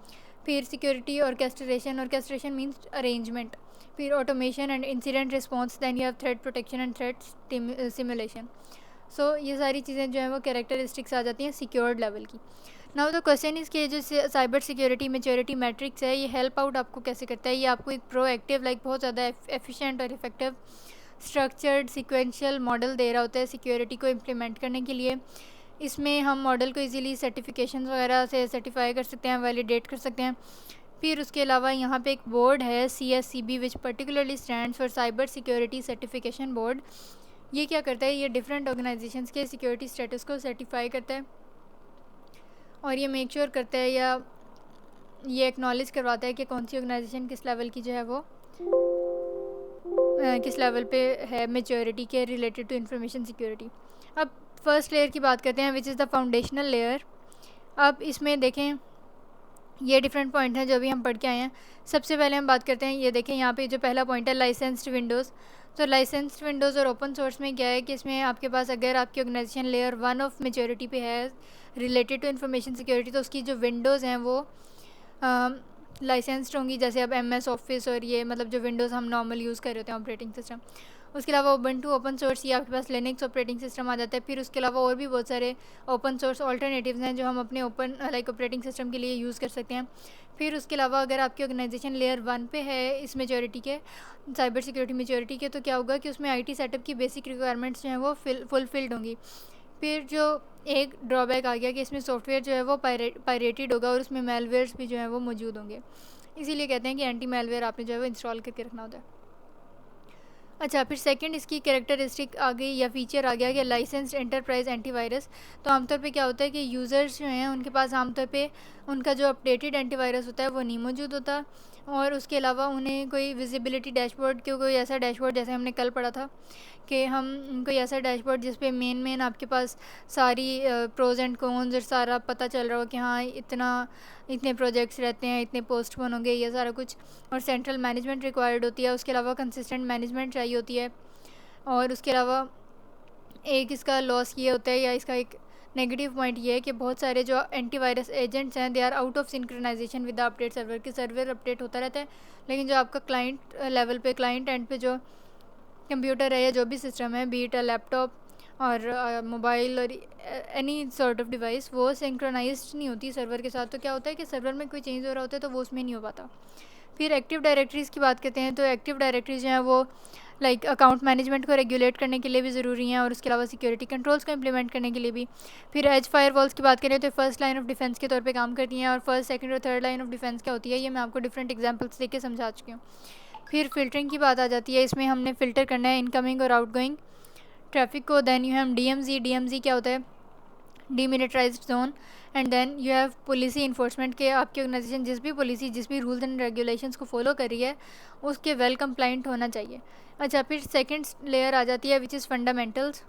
फिर सिक्योरिटी ऑर्केस्ट्रेशन मीन्स अरेंजमेंट, फिर automation and incident response, then you have threat protection and threat simulation. So ये सारी चीज़ें जो हैं वो कैरेक्टरिस्टिक्स आ जाती हैं सिक्योर्ड लेवल की। नाउ द क्वेश्चन इज़ कि जो साइबर सिक्योरिटी मेच्योरिटी मैट्रिक्स है, ये हेल्प आउट आपको कैसे करता है। ये आपको एक प्रोएक्टिव, लाइक बहुत ज़्यादा एफिशिएंट और इफेक्टिव स्ट्रक्चर्ड सिक्वेंशियल मॉडल दे रहा होता है सिक्योरिटी को इम्प्लीमेंट करने के लिए। इसमें हम मॉडल को इजीली सर्टिफिकेशन वगैरह से सर्टिफाई कर सकते हैं, वैलिडेट कर सकते हैं। फिर उसके अलावा यहाँ पे एक बोर्ड है CSCB, which particularly stands for cyber security certification board. ये क्या करता है, ये डिफरेंट ऑर्गेनाइजेशंस के सिक्योरिटी स्टेटस को सर्टिफाई करता है, और ये मेक श्योर करता है या ये एक्नॉलेज करवाता है कि कौन सी ऑर्गेनाइजेशन किस लेवल की जो है वो किस लेवल पे है मेच्योरिटी के रिलेटेड टू इंफॉर्मेशन सिक्योरिटी। अब फर्स्ट लेयर की बात करते हैं, which is the foundational layer. अब इसमें देखें ये डिफरेंट पॉइंट हैं जो अभी हम पढ़ के आए हैं। सबसे पहले हम बात करते हैं, ये देखें यहाँ पे जो पहला पॉइंट है लाइसेंस्ड विंडोज़। तो लाइसेंस्ड विंडोज़ और ओपन सोर्स में क्या है कि इसमें आपके पास अगर आपकी ऑर्गेनाइजेशन लेयर 1 ऑफ मेच्योरिटी पे है रिलेटेड टू इन्फॉर्मेशन सिक्योरिटी, तो उसकी जो विंडोज़ हैं वो लाइसेंस्ड होंगी, जैसे अब MS ऑफिस और ये मतलब जो विंडोज़ हम नॉर्मल यूज़ कर रहे होते हैं ऑपरेटिंग सिस्टम। उसके अलावा उबंटू ओपन सोर्स, ये आपके पास लिनक्स ऑपरेटिंग सिस्टम आ जाता है। फिर उसके अलावा और भी बहुत सारे ओपन सोर्स ऑल्टरनेटिव्स हैं जो हम अपने ओपन लाइक ऑपरेटिंग सिस्टम के लिए यूज़ कर सकते हैं। फिर उसके अलावा अगर आपकी ऑर्गेनाइजेशन लेयर 1 पे है इस मेच्योरिटी के, साइबर सिक्योरिटी मेच्योरिटी के, तो क्या होगा कि उसमें IT सेटअप की बेसिक रिक्वायरमेंट्स जो हैं वो फुलफिल्ड होंगी। फिर जो एक ड्रॉबैक आ गया कि इसमें सॉफ्टवेयर जो है वो पायरेटेड होगा, और उसमें मेलवेयर्स भी जो है वो मौजूद होंगे। इसीलिए कहते हैं कि एंटी मेलवेयर आपने जो है वो इंस्टॉल करके रखना होता है। अच्छा, फिर सेकंड इसकी कैरेक्टरिस्टिक आ गई या फीचर आ गया कि लाइसेंस्ड एंटरप्राइज एंटीवायरस। तो आमतौर पे क्या होता है कि यूज़र्स जो हैं उनके पास आमतौर पे उनका जो अपडेटेड एंटीवायरस होता है वो नहीं मौजूद होता, और उसके अलावा उन्हें कोई विजिबिलिटी डैशबोर्ड के कोई ऐसा डैशबोर्ड, जैसे हमने कल पढ़ा था कि हम कोई ऐसा डैशबोर्ड जिस पे मेन आपके पास सारी प्रोज एंड कॉन्स और सारा पता चल रहा हो कि हाँ इतने प्रोजेक्ट्स रहते हैं, इतने पोस्टपोन होंगे, ये सारा कुछ, और सेंट्रल मैनेजमेंट रिक्वायर्ड होती है। उसके अलावा कंसिस्टेंट मैनेजमेंट चाहिए होती है, और उसके अलावा एक इसका लॉस ये होता है या इसका एक नेगेटिव पॉइंट ये है कि बहुत सारे जो एंटीवायरस एजेंट्स हैं they are out of synchronisation with the update server, कि सर्वर अपडेट होता रहता है लेकिन जो आपका क्लाइंट लेवल पे, क्लाइंट एंड पे जो कंप्यूटर है या जो भी सिस्टम है, बीट अ लैपटॉप और मोबाइल और एनी सॉर्ट ऑफ डिवाइस, वो सिंक्रोनाइज्ड नहीं होती सर्वर के साथ। तो क्या होता है कि सर्वर में कोई चेंज हो रहा होता है तो वो उसमें नहीं हो पाता। फिर एक्टिव डायरेक्टरीज़ की बात करते हैं तो एक्टिव डायरेक्टरीज जो हैं वो लाइक अकाउंट मैनेजमेंट को रेगुलेट करने के लिए भी ज़रूरी हैं और उसके अलावा सिक्योरिटी कंट्रोल्स को इम्प्लीमेंट करने के लिए भी। फिर एज फायरवॉल्स की बात करें तो फर्स्ट लाइन ऑफ डिफेंस के तौर पे काम करती हैं, और फर्स्ट, सेकंड और थर्ड लाइन ऑफ डिफेंस क्या होती है ये मैं आपको डिफरेंट एग्जांपल्स देके समझा चुकी हूँ। फिर फ़िल्टरिंग की बात आ जाती है, इसमें हमने फ़िल्टर करना है इनकमिंग और आउटगोइंग ट्रैफिक को। देन यू हैव DMZ क्या होता है, demilitarised zone. And then you have policy enforcement के आपकी ऑर्गेनाइजेशन जिस भी पॉलिसी, जिस भी रूल्स एंड रेगुलेशंस को फॉलो कर रही है उसके वेल कंप्लाइंट होना चाहिए। अच्छा, फिर सेकंड लेयर आ जाती है विच इज़ फंडामेंटल्स।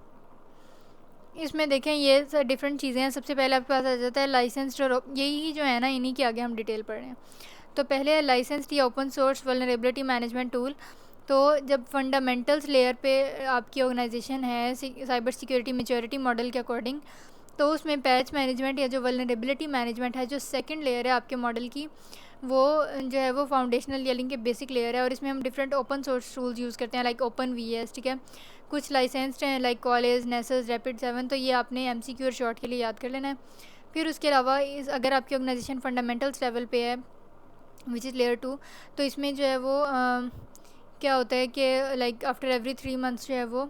इसमें देखें ये डिफरेंट चीज़ें हैं। सबसे पहले आपके पास आ जाता है लाइसेंस्ड, और यही जो है ना इन्हीं के आगे हम डिटेल पढ़ रहे हैं। तो पहले है लाइसेंस्ड या open source vulnerability management tool. तो जब फंडामेंटल्स लेयर पे आपकी ऑर्गेनाइजेशन है साइबर सिक्योरिटी मैच्योरिटी मॉडल के अकॉर्डिंग, तो उसमें पैच मैनेजमेंट या जो वल्नरेबिलिटी मैनेजमेंट है, जो सेकंड लेयर है आपके मॉडल की, वो जो है वो फाउंडेशनल लेयरिंग के बेसिक लेयर है। और इसमें हम different open source tools use करते हैं लाइक OpenVS, ठीक है। कुछ लाइसेंस्ड हैं लाइक कॉलेज, नेसस, Rapid7, तो ये आपने MCQ और शॉर्ट के लिए याद कर लेना है। फिर उसके अलावा अगर आपकी ऑर्गेनाइजेशन फंडामेंटल्स लेवल पे है विच इज़ लेयर 2, तो इसमें जो है वो क्या होता है कि लाइक आफ्टर एवरी 3 मंथ्स जो है वो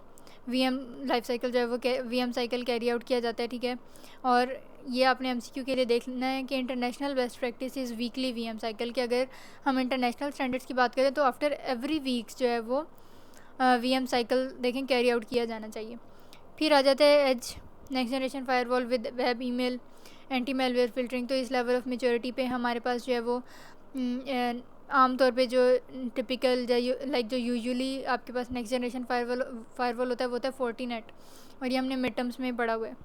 VM लाइफ साइकिल जो है वो VM साइकिल कैरी आउट किया जाता है, ठीक है। और ये आपने MCQ के लिए देखना है कि international best practice is weekly VM cycle, कि अगर हम इंटरनेशनल स्टैंडर्ड्स की बात करें तो आफ्टर एवरी वीक्स जो है वो VM साइकिल देखें कैरी आउट किया जाना चाहिए। फिर आ जाता है as next generation firewall with web email anti malware filtering. तो इस लेवल ऑफ मेच्योरिटी पे हमारे पास जो है वो आमतौर पे जो टिपिकल लाइक जो यूजुअली आपके पास नेक्स्ट जनरेशन फायरवॉल होता है वो होता है फोर्टीनेट, और ये हमने मिड टर्म्स में पढ़ा हुआ है।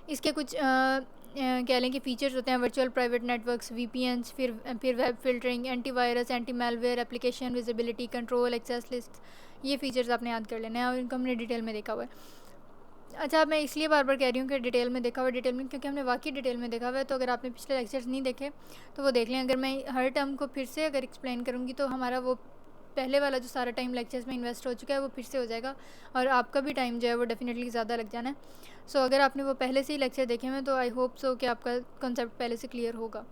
इसके कुछ कह लें कि फ़ीचर्स होते हैं वर्चुअल प्राइवेट नेटवर्क्स, VPNs, फिर web filtering, antivirus, anti malware, application visibility control, access list. ये फ़ीचर्स आपने याद कर लेना है और इनको हमने डिटेल में देखा हुआ है। अच्छा, मैं इसलिए बार बार कह रही हूँ कि डिटेल में देखा हुआ, डिटेल में, क्योंकि हमने वाकई डिटेल में देखा हुआ है। तो अगर आपने पिछले लेक्चर्स नहीं देखे तो वो देख लें। अगर मैं हर टर्म को फिर से अगर एक्सप्लेन करूँगी तो हमारा वो पहले वाला जो सारा टाइम लेक्चर्स में इन्वेस्ट हो चुका है वो फिर से हो जाएगा और आपका भी टाइम जो है वो डेफिनेटली ज़्यादा लग जाना है। सो अगर आपने वो पहले से ही लेक्चर देखे हुए तो आई होप सो कि आपका कॉन्सेप्ट पहले से क्लियर होगा।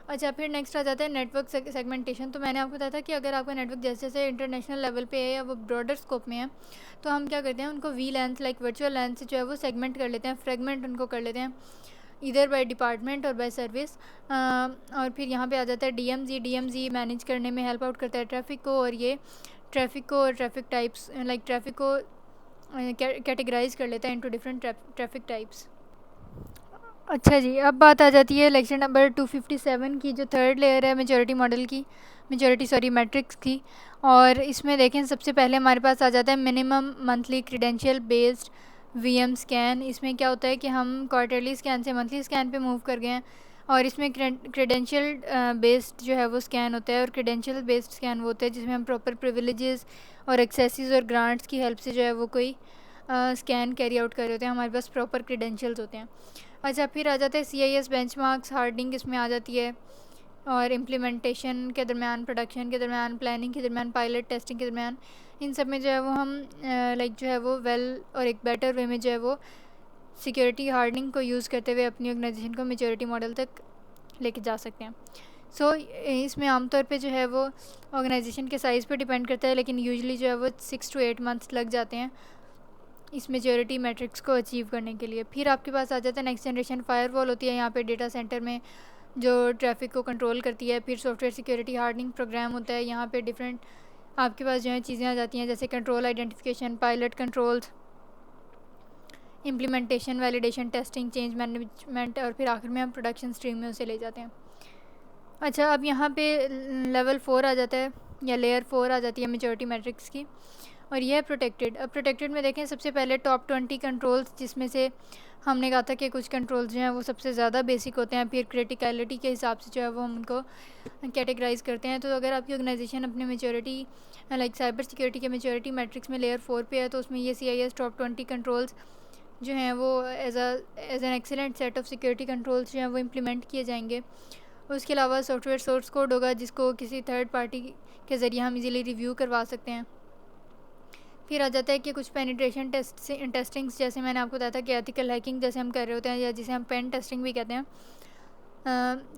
अच्छा, फिर नेक्स्ट आ जाता है नेटवर्क सेगमेंटेशन। तो मैंने आपको बताया था कि अगर आपका नेटवर्क जैसे जैसे इंटरनेशनल लेवल पे है या वो ब्रॉडर स्कोप में है तो हम क्या करते हैं उनको VLANs लाइक वर्चुअल लैन से जो है वो सेगमेंट कर लेते हैं, फ्रेगमेंट उनको कर लेते हैं इधर बाय डिपार्टमेंट और बाय सर्विस। और फिर यहाँ पे आ जाता है DMZ मैनेज करने में हेल्प आउट करता है ट्रैफिक को, और ये ट्रैफिक को और ट्रैफिक टाइप्स लाइक ट्रैफिक को कैटेगराइज कर लेता है इनटू डिफरेंट ट्रैफिक टाइप्स। अच्छा जी, अब बात आ जाती है लेक्चर नंबर 257 की, जो थर्ड लेयर है मेजॉरिटी मॉडल की, मैट्रिक्स की। और इसमें देखें सबसे पहले हमारे पास आ जाता है minimum monthly credential based VM scan. इसमें क्या होता है कि हम क्वार्टरली स्कैन से मंथली स्कैन पे मूव कर गए हैं, और इसमें क्रीडेंशियल बेस्ड जो है वो स्कैन होता है। और क्रीडेंशियल बेस्ड स्कैन वो होता है जिसमें हम प्रॉपर प्रिविलेजेस और एक्सेसिस और ग्रांट्स की हेल्प से जो है वो कोई स्कैन कैरी आउट कर रहे होते हैं, हमारे पास प्रॉपर क्रीडेंशियल्स होते हैं। अच्छा, फिर आ जाता है CIS बेंचमार्क्स, हार्डनिंग इसमें आ जाती है, और इम्प्लीमेंटेशन के दरमियान, प्रोडक्शन के दरमियान, प्लानिंग के दरमियान, पायलट टेस्टिंग के दरमियान, इन सब में जो है वो हम लाइक जो है वो वेल और एक बेटर वे में जो है वो सिक्योरिटी हार्डनिंग को यूज़ करते हुए अपनी ऑर्गेनाइजेशन को मैच्योरिटी मॉडल तक लेके जा सकते हैं। सो इसमें आमतौर पे जो है वो ऑर्गेनाइजेशन के साइज़ पे डिपेंड करता है, लेकिन यूजुअली जो है वो 6 to 8 मंथ्स लग जाते हैं इस मेजॉरिटी मैट्रिक्स को अचीव करने के लिए। फिर आपके पास आ जाता है नेक्स्ट जनरेशन फायरवॉल होती है यहाँ पे डेटा सेंटर में जो ट्रैफिक को कंट्रोल करती है। फिर सॉफ्टवेयर सिक्योरिटी हार्डनिंग प्रोग्राम होता है, यहाँ पे डिफरेंट आपके पास जो है चीज़ें आ जाती हैं जैसे control identification, pilot controls, implementation, validation, testing, change management, और फिर आखिर में हम प्रोडक्शन स्ट्रीम में उसे ले जाते हैं। अच्छा, अब यहाँ पे लेवल 4 आ जाता है या लेयर 4 आ जाती है मेजॉरिटी मैट्रिक्स की, और यह है प्रोटेक्टेड। अब प्रोटेक्टेड में देखें सबसे पहले टॉप 20 कंट्रोल्स, जिसमें से हमने कहा था कि कुछ कंट्रोल्स जो हैं वो सबसे ज़्यादा बेसिक होते हैं, फिर क्रिटिकलिटी के हिसाब से जो है वो हम उनको कैटेगराइज करते हैं। तो अगर आपकी ऑर्गेनाइजेशन अपने मेजॉरिटी लाइक साइबर सिक्योरिटी के मेजॉरिटी मैट्रिक्स में लेयर 4 पे है तो उसमें ये CIS टॉप 20 कंट्रोल्स जो हैं वो as an excellent set of security controls जो हैं वो इम्प्लीमेंट किए जाएंगे। उसके अलावा सॉफ्टवेयर सोर्स कोड होगा जिसको किसी थर्ड पार्टी के ज़रिए हम इजीली रिव्यू करवा सकते हैं। फिर आ जाता है कि कुछ पेनिट्रेशन टेस्टिंग्स, जैसे मैंने आपको बताया था कि एथिकल हैकिंग जैसे हम कर रहे होते हैं या जिसे हम पेन टेस्टिंग भी कहते हैं।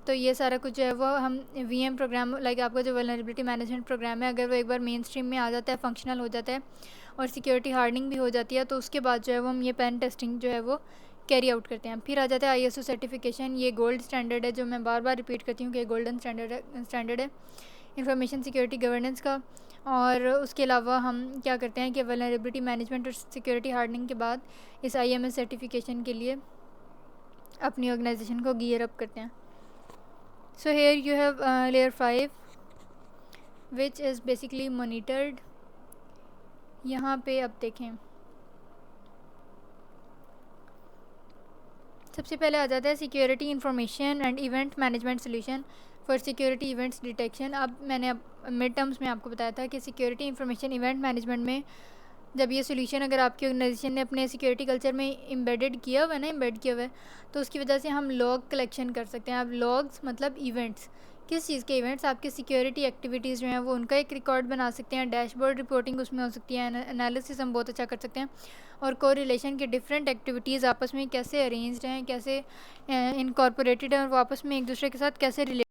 तो ये सारा कुछ जो है वो हम VM प्रोग्राम, लाइक आपका जो वल्नरेबिलिटी मैनेजमेंट प्रोग्राम है, अगर वो एक बार मेन स्ट्रीम में आ जाता है, फंक्शनल हो जाता है और सिक्योरिटी हार्डनिंग भी हो जाती है, तो उसके बाद जो है वो हम ये पेन टेस्टिंग जो है वो कैरी आउट करते हैं। फिर आ जाता है ISO सर्टिफिकेशन। ये गोल्ड स्टैंडर्ड है, जो मैं बार बार रिपीट करती हूँ कि गोल्डन स्टैंडर्ड है इंफॉर्मेशन सिक्योरिटी गवर्नेंस का। और उसके अलावा हम क्या करते हैं कि वल्नरेबिलिटी मैनेजमेंट और सिक्योरिटी हार्डनिंग के बाद इस IMS सर्टिफिकेशन के लिए अपनी ऑर्गेनाइजेशन को गियर अप करते हैं। So here you have layer 5 which is basically monitored. यहाँ पे अब देखें, सबसे पहले आ जाता है security information and event management solution for security events detection. अब मैंने मिड टर्म्स में आपको बताया था कि सिक्योरिटी इंफॉर्मेशन इवेंट मैनेजमेंट में जब ये सोल्यूशन अगर आपकी ऑर्गेनाइजेशन ने अपने सिक्योरिटी कल्चर में एम्बेड किया हुआ है, तो उसकी वजह से हम लॉग कलेक्शन कर सकते हैं। अब लॉग्स मतलब इवेंट्स, किस चीज़ के इवेंट्स, आपके सिक्योरिटी एक्टिविटीज़ जो हैं वो उनका एक रिकॉर्ड बना सकते हैं। डैशबोर्ड रिपोर्टिंग उसमें हो सकती है, एनालिसिस हम बहुत अच्छा कर सकते हैं, और कोरिलेशन के डिफरेंट एक्टिविटीज़ आपस में कैसे अरेंज्ड हैं, कैसे इनकॉर्पोरेटेड हैं, और वो आपस में एक दूसरे के साथ कैसे रिलेशन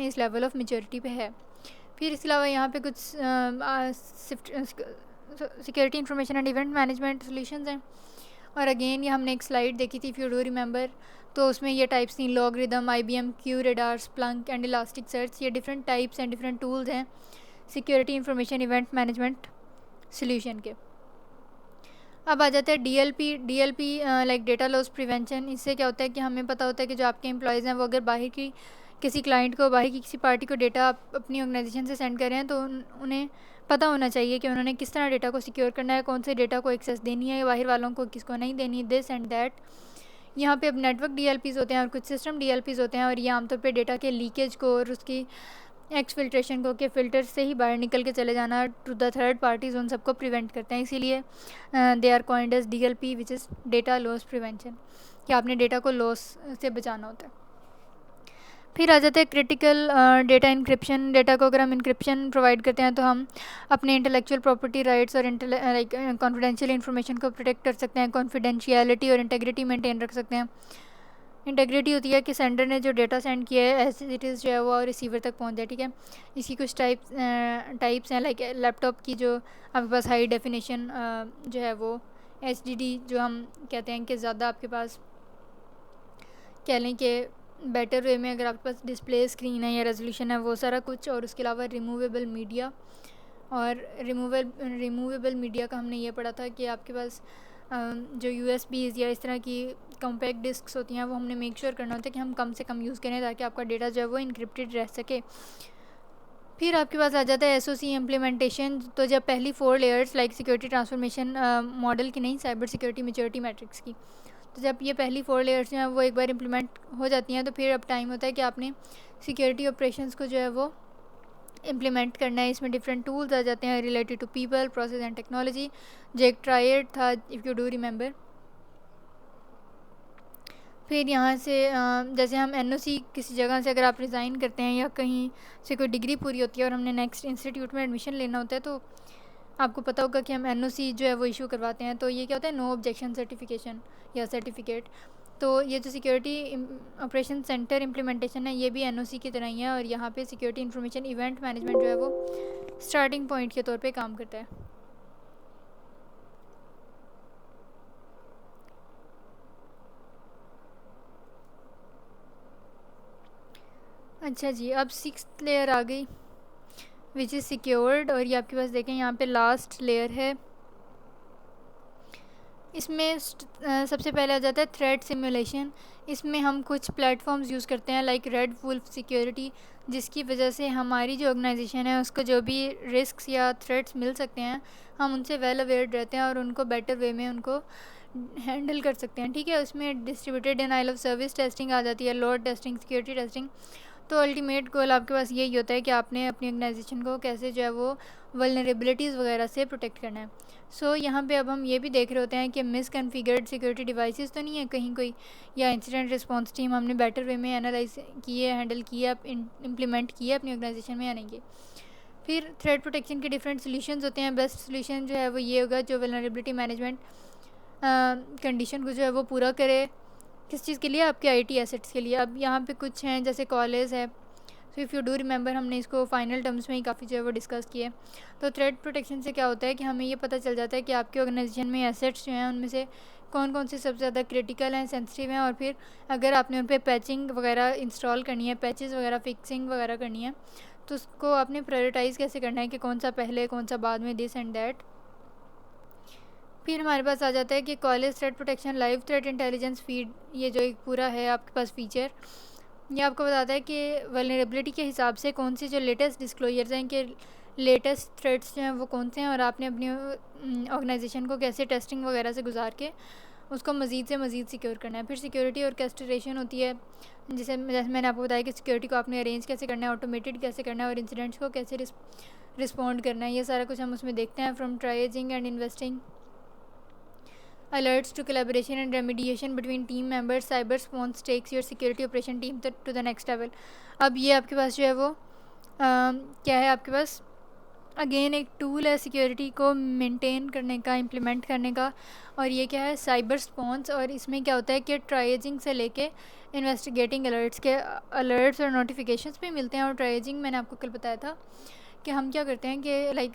इस लेवल ऑफ मेच्योरिटी पे है। फिर इसके अलावा यहाँ पे कुछ security information and event management solutions हैं। और अगेन ये हमने एक स्लाइड देखी थी, इफ़ यू डू रिमेंबर, तो उसमें ये टाइप्स थी: LogRhythm, IBM QRadar, Splunk and Elasticsearch. ये different types and different tools हैं security information event management solution के। अब आ जाता है DLP like data loss prevention. इससे क्या होता है कि हमें पता होता है कि जो आपके एम्प्लॉयज़ हैं वो अगर बाहर की किसी क्लाइंट को, बाहर की किसी पार्टी को डेटा अपनी ऑर्गेनाइजेशन से सेंड कर रहे हैं, तो उन्हें पता होना चाहिए कि उन्होंने किस तरह डेटा को सिक्योर करना है, कौन से डेटा को एक्सेस देनी है बाहर वालों को, किसको नहीं देनी, दिस एंड दैट। यहाँ पे अब नेटवर्क DLPs होते हैं और कुछ सिस्टम DLPs होते हैं, और ये आमतौर पे डेटा के लीकेज को और उसकी एक्सफिल्ट्रेशन को, के फ़िल्टर से ही बाहर निकल के चले जाना टू द थर्ड पार्टीज़, उन सबको प्रिवेंट करते हैं। इसीलिए they are coined as DLP which is data loss prevention, कि आपने डेटा को लॉस से बचाना होता है। फिर आ जाता है क्रिटिकल डेटा इंक्रिप्शन। डेटा को अगर हम इंक्रिप्शन प्रोवाइड करते हैं तो हम अपने इंटेलेक्चुअल प्रॉपर्टी राइट्स और कॉन्फिडेंशियल इन्फॉर्मेशन को प्रोटेक्ट कर सकते हैं, कॉन्फिडेंशियलिटी और इंटेग्रिटी मेंटेन रख सकते हैं। इंटेग्रिटी होती है कि सेंडर ने जो डेटा सेंड किया है एज इट इज़ जो है वो रिसीवर तक पहुंच जाए, ठीक है। इसकी कुछ टाइप्स हैं, लाइक लैपटॉप की जो आपके पास हाई डेफिनेशन जो है वो HDD जो हम कहते हैं कि ज़्यादा आपके पास कह लें कि बेटर वे में अगर आपके पास डिस्प्ले स्क्रीन है या रेजोल्यूशन है, वो सारा कुछ। और उसके अलावा रिमूवेबल मीडिया, और रिमूवेबल मीडिया का हमने ये पढ़ा था कि आपके पास जो USBs या इस तरह की कॉम्पैक्ट डिस्क्स होती हैं वो हमने मेक श्योर करना होता है कि हम कम से कम यूज़ करें ताकि आपका डेटा जो है वो इनक्रिप्टेड रह सके। फिर आपके पास आ जाता है SOC इम्प्लीमेंटेशन। तो जब पहली 4 layers like security transformation model की नहीं, साइबर सिक्योरिटी मैच्योरिटी मैट्रिक्स की, तो जब ये पहली 4 लेयर्स जो हैं वो एक बार इम्प्लीमेंट हो जाती हैं, तो फिर अब टाइम होता है कि आपने सिक्योरिटी ऑपरेशंस को जो है वो इम्प्लीमेंट करना है। इसमें डिफरेंट टूल्स आ जाते हैं related to people, process and technology, जो एक ट्रायड था इफ़ यू डू रिमेंबर। फिर यहाँ से जैसे हम NOC किसी जगह से अगर आप रिज़ाइन करते हैं या कहीं से कोई डिग्री पूरी होती है और हमने नेक्स्ट इंस्टीट्यूट में एडमिशन लेना होता है, तो आपको पता होगा कि हम NOC जो है वो इशू करवाते हैं। तो ये क्या होता है, नो ऑब्जेक्शन सर्टिफिकेशन या सर्टिफिकेट। तो ये जो सिक्योरिटी ऑपरेशन सेंटर इम्प्लीमेंटेशन है, ये भी NOC की तरह ही है, और यहाँ पे सिक्योरिटी इंफॉर्मेशन इवेंट मैनेजमेंट जो है वो स्टार्टिंग पॉइंट के तौर पे काम करता है। अच्छा जी, अब 6th लेयर आ गई विच इज़ सिक्योर्ड, और ये आपके पास देखें यहाँ पे लास्ट लेयर है। इसमें सबसे पहले आ जाता है थ्रेट सिमुलेशन। इसमें हम कुछ प्लेटफॉर्म्स यूज़ करते हैं लाइक रेड वुल्फ सिक्योरिटी, जिसकी वजह से हमारी जो ऑर्गेनाइजेशन है उसको जो भी रिस्क्स या थ्रेट्स मिल सकते हैं हम उनसे वेल अवेयर रहते हैं और उनको बेटर वे में उनको हैंडल कर सकते हैं, ठीक है। उसमें distributed denial of service testing आ जाती है, लोड टेस्टिंग, सिक्योरिटी टेस्टिंग। तो अल्टीमेट गोल आपके पास यही होता है कि आपने अपनी ऑर्गेनाइजेशन को कैसे जो है वो वल्नरेबिलिटीज़ वगैरह से प्रोटेक्ट करना है। सो यहाँ पे अब हम ये भी देख रहे होते हैं कि मिसकॉन्फ़िगर्ड सिक्योरिटी डिवाइसेस तो नहीं है कहीं कोई, या इंसिडेंट रिस्पॉन्स टीम हमने बेटर वे में एनालाइज किए, हैंडल किया, इम्प्लीमेंट किया अपनी ऑर्गेनाइजेशन में या नहीं किए। फिर थ्रेट प्रोटेक्शन के डिफरेंट सोल्यूशंस होते हैं। बेस्ट सोल्यूशन जो है वो ये होगा जो वल्नरेबिलिटी मैनेजमेंट कंडीशन को जो है वो पूरा करे। किस चीज़ के लिए? आपके आईटी एसेट्स के लिए। अब यहाँ पे कुछ हैं जैसे कॉलेज है, सो इफ़ यू डू रिमेंबर हमने इसको फाइनल टर्म्स में ही काफ़ी जो है वो डिस्कस किए। तो थ्रेट प्रोटेक्शन से क्या होता है कि हमें ये पता चल जाता है कि आपके ऑर्गेनाइजेशन में एसेट्स जो हैं उनमें से कौन कौन से सबसे ज़्यादा क्रिटिकल हैं, सेंसिटिव हैं, और फिर अगर आपने उन पर पैचिंग वगैरह इंस्टॉल करनी है, पैचेस वगैरह फिक्सिंग वगैरह करनी है, तो उसको आपने प्रायोरिटाइज़ कैसे करना है कि कौन सा पहले कौन सा बाद में, दिस एंड दैट। फिर हमारे पास आ जाता है कि college threat protection live threat intelligence feed, ये जो एक पूरा है आपके पास फीचर, ये आपको बताता है कि वल्नरेबिलिटी के हिसाब से कौन सी जो लेटेस्ट डिस्क्लोजर्स हैं कि लेटेस्ट थ्रेट्स जो हैं वो कौन से हैं, और आपने अपनी ऑर्गेनाइजेशन को कैसे टेस्टिंग वगैरह से गुजार के उसको मज़ीद से मज़ीद सिक्योर करना है। फिर सिक्योरिटी और कैस्टरेशन होती है, जैसे मैंने आपको बताया कि सिक्योरिटी को आपने अरेंज कैसे करना है, ऑटोमेटेड कैसे करना है, और इंसिडेंट्स को कैसे रिस्पॉन्ड करना है, ये सारा कुछ हम उसमें देखते हैं। From triaging and investing alerts to collaboration and remediation between team members, cyber response takes your security operation team to the next level। अब ये आपके पास जो है वो क्या है, आपके पास अगेन एक टूल है सिक्योरिटी को मेंटेन करने का, इम्प्लीमेंट करने का, और ये क्या है, साइबर रिस्पॉन्स। और इसमें क्या होता है कि ट्राइजिंग से लेके इन्वेस्टिगेटिंग अलर्ट्स के अलर्ट्स और नोटिफिकेशंस भी मिलते हैं। और ट्राइजिंग मैंने आपको कल बताया था कि हम क्या करते हैं कि लाइक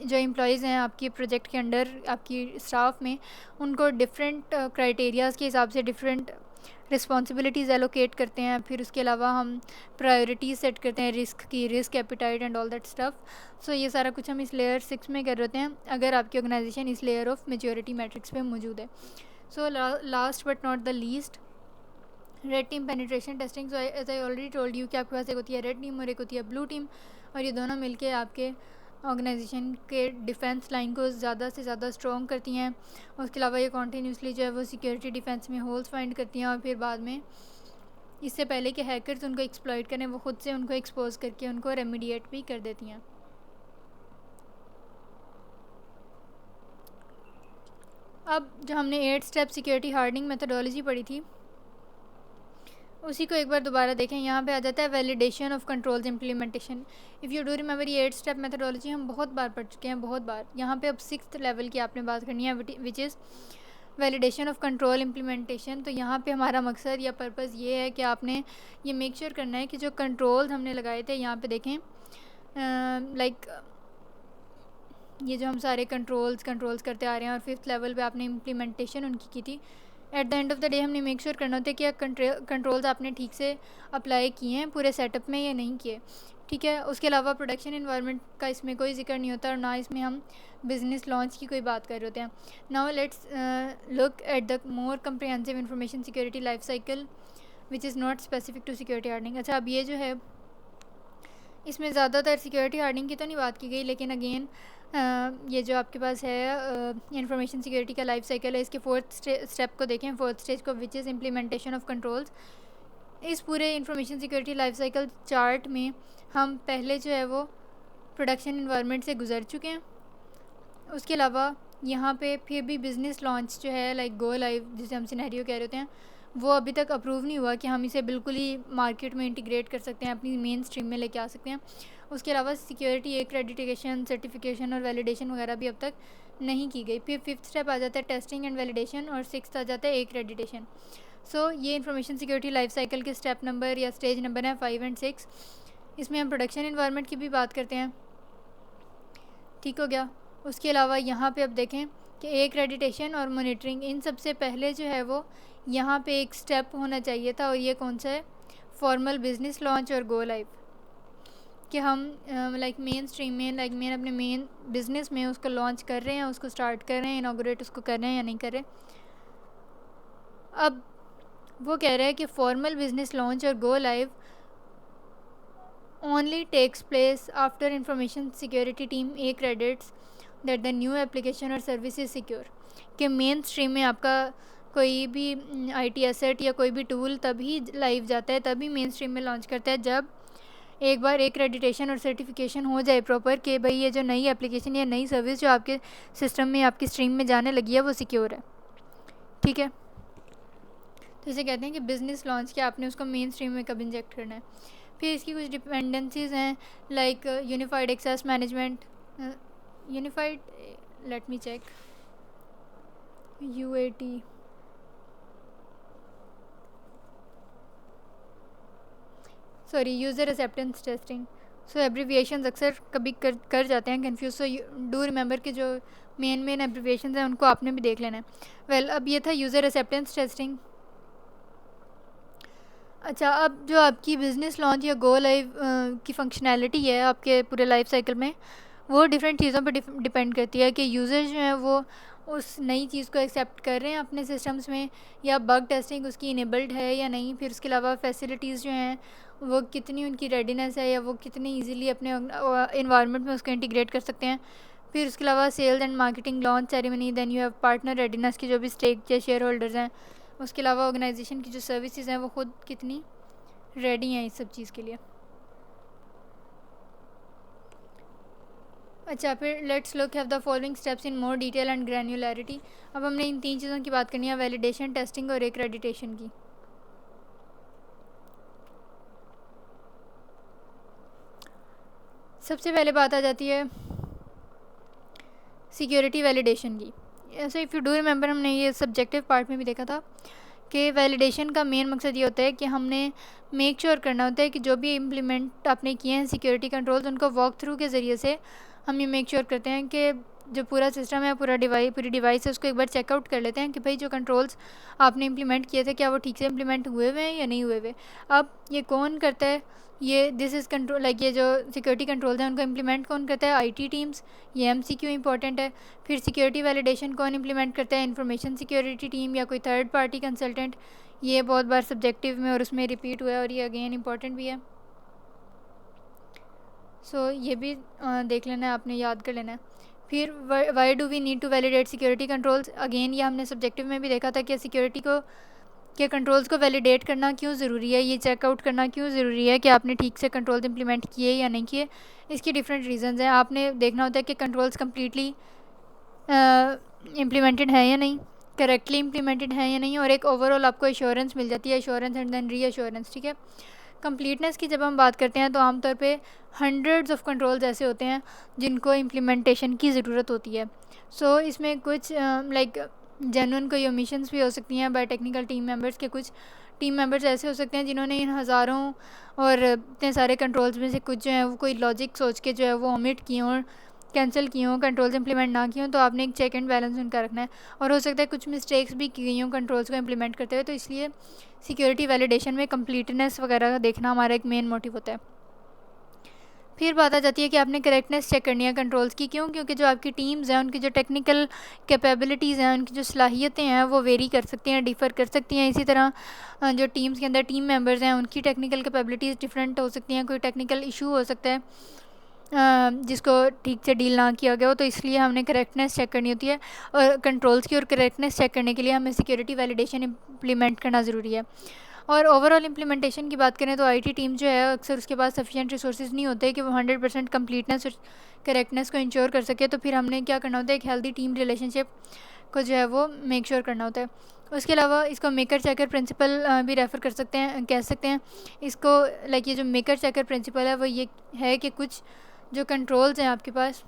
जो एम्प्लॉयज़ हैं आपकी प्रोजेक्ट के अंडर, आपकी स्टाफ में, उनको डिफरेंट क्राइटेरियाज़ के हिसाब से डिफरेंट रिस्पॉन्सिबिलिटीज़ एलोकेट करते हैं। फिर उसके अलावा हम प्रायोरिटीज़ सेट करते हैं, रिस्क की, risk appetite and all that stuff. So ये सारा कुछ हम इस लेयर 6 में कर रहे हैं अगर आपकी ऑर्गेनाइजेशन इस लेयर ऑफ मेच्योरिटी मैट्रिक्स पे मौजूद है। So last but not the least, red team penetration testing. So as I already told you कि आपके पास एक होती है रेड टीम और एक होती है ब्लू टीम, और ये दोनों मिलके आपके ऑर्गेनाइजेशन के डिफेंस लाइन को ज़्यादा से ज़्यादा स्ट्रॉन्ग करती हैं। उसके अलावा ये कॉन्टीन्यूसली जो है वो सिक्योरिटी डिफेंस में होल्स फाइंड करती हैं, और फिर बाद में इससे पहले कि हैकर्स उनको एक्सप्लॉइट करें, वो खुद से उनको एक्सपोज करके उनको रेमीडिएट भी कर देती हैं। अब जो हमने 8 स्टेप सिक्योरिटी हार्डनिंग मेथडोलॉजी पढ़ी थी, उसी को एक बार दोबारा देखें। यहाँ पे आ जाता है validation of controls implementation. If you do remember, ये 8 स्टेप मेथडोलॉजी हम बहुत बार पढ़ चुके हैं, बहुत बार। यहाँ पे अब 6th लेवल की आपने बात करनी है, which is validation of control implementation. तो यहाँ पे हमारा मकसद या पर्पज़ ये है कि आपने ये मेक श्योर करना है कि जो कंट्रोल्स हमने लगाए थे, यहाँ पे देखें लाइक ये जो हम सारे कंट्रोल्स करते आ रहे हैं, और 5th लेवल पे आपने इम्प्लीमेंटेशन उनकी की थी। Eight the end of the day हमने मेक श्योर करना होता है कि कंट्रोल्स आपने ठीक से अप्लाई किए हैं पूरे सेटअप में या नहीं किए, ठीक है। उसके अलावा प्रोडक्शन इन्वायरमेंट का इसमें कोई जिक्र नहीं होता, और ना इसमें हम बिज़नेस लॉन्च की कोई बात कर रहे होते हैं। Now let's look at the more comprehensive information security life cycle which is not specific to security hardening. अच्छा, अब ये जो है इसमें ज़्यादातर सिक्योरिटी हार्डनिंग की तो नहीं बात की गई, लेकिन अगेन ये जो आपके पास है इंफॉर्मेशन सिक्योरिटी का लाइफ साइकिल है, इसके 4th स्टेप को देखें, 4th स्टेज को, which is implementation of controls. इस पूरे information security life cycle chart में हम पहले जो है वो प्रोडक्शन इन्वायरमेंट से गुजर चुके हैं। उसके अलावा यहाँ पे फिर भी बिज़नेस लॉन्च जो है, लाइक गो लाइव जिसे हम सिनेरियो कह रहे होते हैं, वो अभी तक अप्रूव नहीं हुआ कि हम इसे बिल्कुल ही मार्केट में इंटीग्रेट कर सकते हैं, अपनी मेन स्ट्रीम में लेके आ सकते हैं। उसके अलावा सिक्योरिटी एक्रेडिटेशन, सर्टिफिकेशन और वैलिडेशन वगैरह भी अब तक नहीं की गई। फिर 5th स्टेप आ जाता है टेस्टिंग एंड वैलिडेशन, और 6th आ जाता है एक्रेडिटेशन। सो ये इंफॉर्मेशन सिक्योरिटी लाइफ साइकिल के स्टेप नंबर या स्टेज नंबर हैं 5 एंड 6। इसमें हम प्रोडक्शन इन्वायरमेंट की भी बात करते हैं, ठीक हो गया। उसके अलावा यहाँ पे अब देखें कि एक्रेडिटेशन और मॉनिटरिंग, इन सबसे पहले जो है वो यहाँ पे एक स्टेप होना चाहिए था, और ये कौन सा है, फॉर्मल बिज़नेस लॉन्च और गो लाइव, कि हम लाइक मेन स्ट्रीम में, लाइक मेन अपने मेन बिज़नेस में उसको लॉन्च कर रहे हैं, उसको स्टार्ट कर रहे हैं, इनाग्रेट उसको कर रहे हैं या नहीं कर रहे। अब वो कह रहे हैं कि फॉर्मल बिज़नेस लॉन्च और go live only takes place after information security team accredits that the new application or service is secure। कि मेन स्ट्रीम में आपका कोई भी आईटी एसेट या कोई भी टूल तभी लाइव जाता है, तभी मेन स्ट्रीम में लॉन्च करता है जब एक बार एक्रेडिटेशन और सर्टिफिकेशन हो जाए प्रॉपर कि भाई ये जो नई एप्लीकेशन या नई सर्विस जो आपके सिस्टम में आपकी स्ट्रीम में जाने लगी है वो सिक्योर है। ठीक है, तो इसे कहते हैं कि बिज़नेस लॉन्च किया आपने, उसको मेन स्ट्रीम में कब इंजेक्ट करना है। फिर इसकी कुछ डिपेंडेंसीज़ हैं like unified access management, unified, let me check, UAT, sorry user acceptance testing. So abbreviations अक्सर कभी कर जाते हैं कंफ्यूज, सो डू रिमेंबर कि जो मेन एब्रीविएशंस हैं उनको आपने भी देख लेना है। वेल, अब ये था यूज़र एक्सेप्टेंस टेस्टिंग। अच्छा, अब जो आपकी बिज़नेस लॉन्च या गो लाइव की फंक्शनैलिटी है आपके पूरे लाइफ साइकिल में, वो डिफरेंट चीज़ों पर डिपेंड करती है कि यूज़र जो हैं वो उस नई चीज़ को एक्सेप्ट कर रहे हैं अपने सिस्टम्स में, या बग टेस्टिंग उसकी इनेबल्ड है या नहीं। फिर उसके अलावा फैसिलिटीज़ जो हैं वो कितनी उनकी रेडीनेस है, या वो कितनी इजीली अपने इन्वायरमेंट में उसको इंटीग्रेट कर सकते हैं। फिर उसके अलावा sales and marketing, launch ceremony, then you have partner readiness की जो भी स्टेक या शेयर होल्डर्स हैं। उसके अलावा ऑर्गेनाइजेशन की जो सर्विसेज हैं वो खुद कितनी रेडी हैं इस सब चीज़ के लिए। अच्छा, फिर let's look have the following steps in more detail and granularity. अब हमने इन 3 चीज़ों की बात करनी है, वैलिडेशन, टेस्टिंग और एक्रेडिटेशन की। सबसे पहले बात आ जाती है सिक्योरिटी वैलिडेशन की। ऐसे इफ़ यू डू रिमेंबर, हमने ये सब्जेक्टिव पार्ट में भी देखा था कि वैलिडेशन का मेन मकसद ये होता है कि हमने मेक श्योर करना होता है कि जो भी इम्प्लीमेंट आपने किए हैं सिक्योरिटी कंट्रोल्स, उनको वॉक थ्रू के ज़रिए से हम ये मेक श्योर करते हैं कि जो पूरा सिस्टम है, पूरी डिवाइस है, उसको एक बार चेकआउट कर लेते हैं कि भाई जो कंट्रोल्स आपने इम्प्लीमेंट किए थे क्या वो ठीक से इम्प्लीमेंट हुए हुए हैं या नहीं हुए हुए। अब ये कौन करता है, ये दिस इज़ कंट्रोल, लाइक ये जो सिक्योरिटी कंट्रोल्स हैं उनको इम्प्लीमेंट कौन करता है, आईटी टीम्स। ये MCQ इंपॉर्टेंट है। फिर सिक्योरिटी वैलिडेशन कौन इम्प्लीमेंट करता है, इंफॉर्मेशन सिक्योरिटी टीम या कोई थर्ड पार्टी कंसल्टेंट। ये बहुत बार सब्जेक्टिव में और उसमें रिपीट हुआ है और ये अगेन इंपॉर्टेंट भी है। सो ये भी देख लेना है, आपने याद कर लेना है। फिर why do we need to validate security controls, again ये हमने सब्जेक्टिव में भी देखा था कि सिक्योरिटी को के कंट्रोल्स को वैलिडेट करना क्यों ज़रूरी है, ये चेकआउट करना क्यों ज़रूरी है कि आपने ठीक से कंट्रोल्स इंप्लीमेंट किए या नहीं किए। इसकी डिफरेंट रीजंस हैं। आपने देखना होता है कि कंट्रोल्स कम्प्लीटली इम्प्लीमेंटेड है या नहीं, करेक्टली इम्प्लीमेंटेड है या नहीं, और एक ओवरऑल आपको एश्योरेंस मिल जाती है, एश्योरेंस एंड देन रीअश्योरेंस। ठीक है, कंप्लीटनेस की जब हम बात करते हैं तो आमतौर पे हंड्रेड्स ऑफ कंट्रोल्स ऐसे होते हैं जिनको इम्प्लीमेंटेशन की ज़रूरत होती है। सो इसमें कुछ लाइक जेन्युइन कोई ओमिशंस भी हो सकती हैं बाय टेक्निकल टीम मेंबर्स के। कुछ टीम मेंबर्स ऐसे हो सकते हैं जिन्होंने इन हज़ारों और इतने सारे कंट्रोल्स में से कुछ जो है वो कोई लॉजिक सोच के जो है वो ओमिट किए हों, कैंसिल किए हों, कंट्रोल्स इंप्लीमेंट ना किए हों। तो आपने एक चेक एंड बैलेंस उनका रखना है, और हो सकता है कुछ मिस्टेक्स भी की गई हों कंट्रोल्स को इंप्लीमेंट करते हुए। तो इसलिए सिक्योरिटी वैलिडेशन में कंप्लीटनेस वगैरह देखना हमारा एक मेन मोटिव होता है। फिर बात आ जाती है कि आपने करेक्टनेस चेक करनी है कंट्रोल्स की। क्यों? क्योंकि जो आपकी टीम्स हैं उनकी जो टेक्निकल कैपेबिलिटीज़ हैं, उनकी जो सलाहियतें हैं वो वेरी कर सकती हैं, डिफ़र कर सकती हैं। इसी तरह जो टीम्स के अंदर टीम मेंबर्स हैं उनकी टेक्निकल कैपेबिलिटीज़ डिफरेंट हो सकती हैं। कोई टेक्निकल इशू हो सकता है जिसको ठीक से डील ना किया गया हो, तो इसलिए हमने करेक्टनेस चेक करनी होती है। और कंट्रोल्स की और करेक्टनेस चेक करने के लिए हमें सिक्योरिटी वैलिडेशन इम्प्लीमेंट करना ज़रूरी है। और ओवरऑल इम्प्लीमेंटेशन की बात करें तो आईटी टीम जो है अक्सर उसके पास सफिशिएंट रिसोर्सेज नहीं होते कि वो 100% कंप्लीटनेस और करेक्टनेस को इंश्योर कर सके। तो फिर हमने क्या करना होता है, एक हेल्दी टीम रिलेशनशिप को जो है वो मेक श्योर करना होता है। उसके अलावा इसको मेकर चेकर प्रिंसिपल भी रेफ़र कर सकते हैं, कह सकते हैं इसको। लाइक ये जो मेकर चेकर प्रिंसिपल है वो ये है कि कुछ जो कंट्रोल्स हैं आपके पास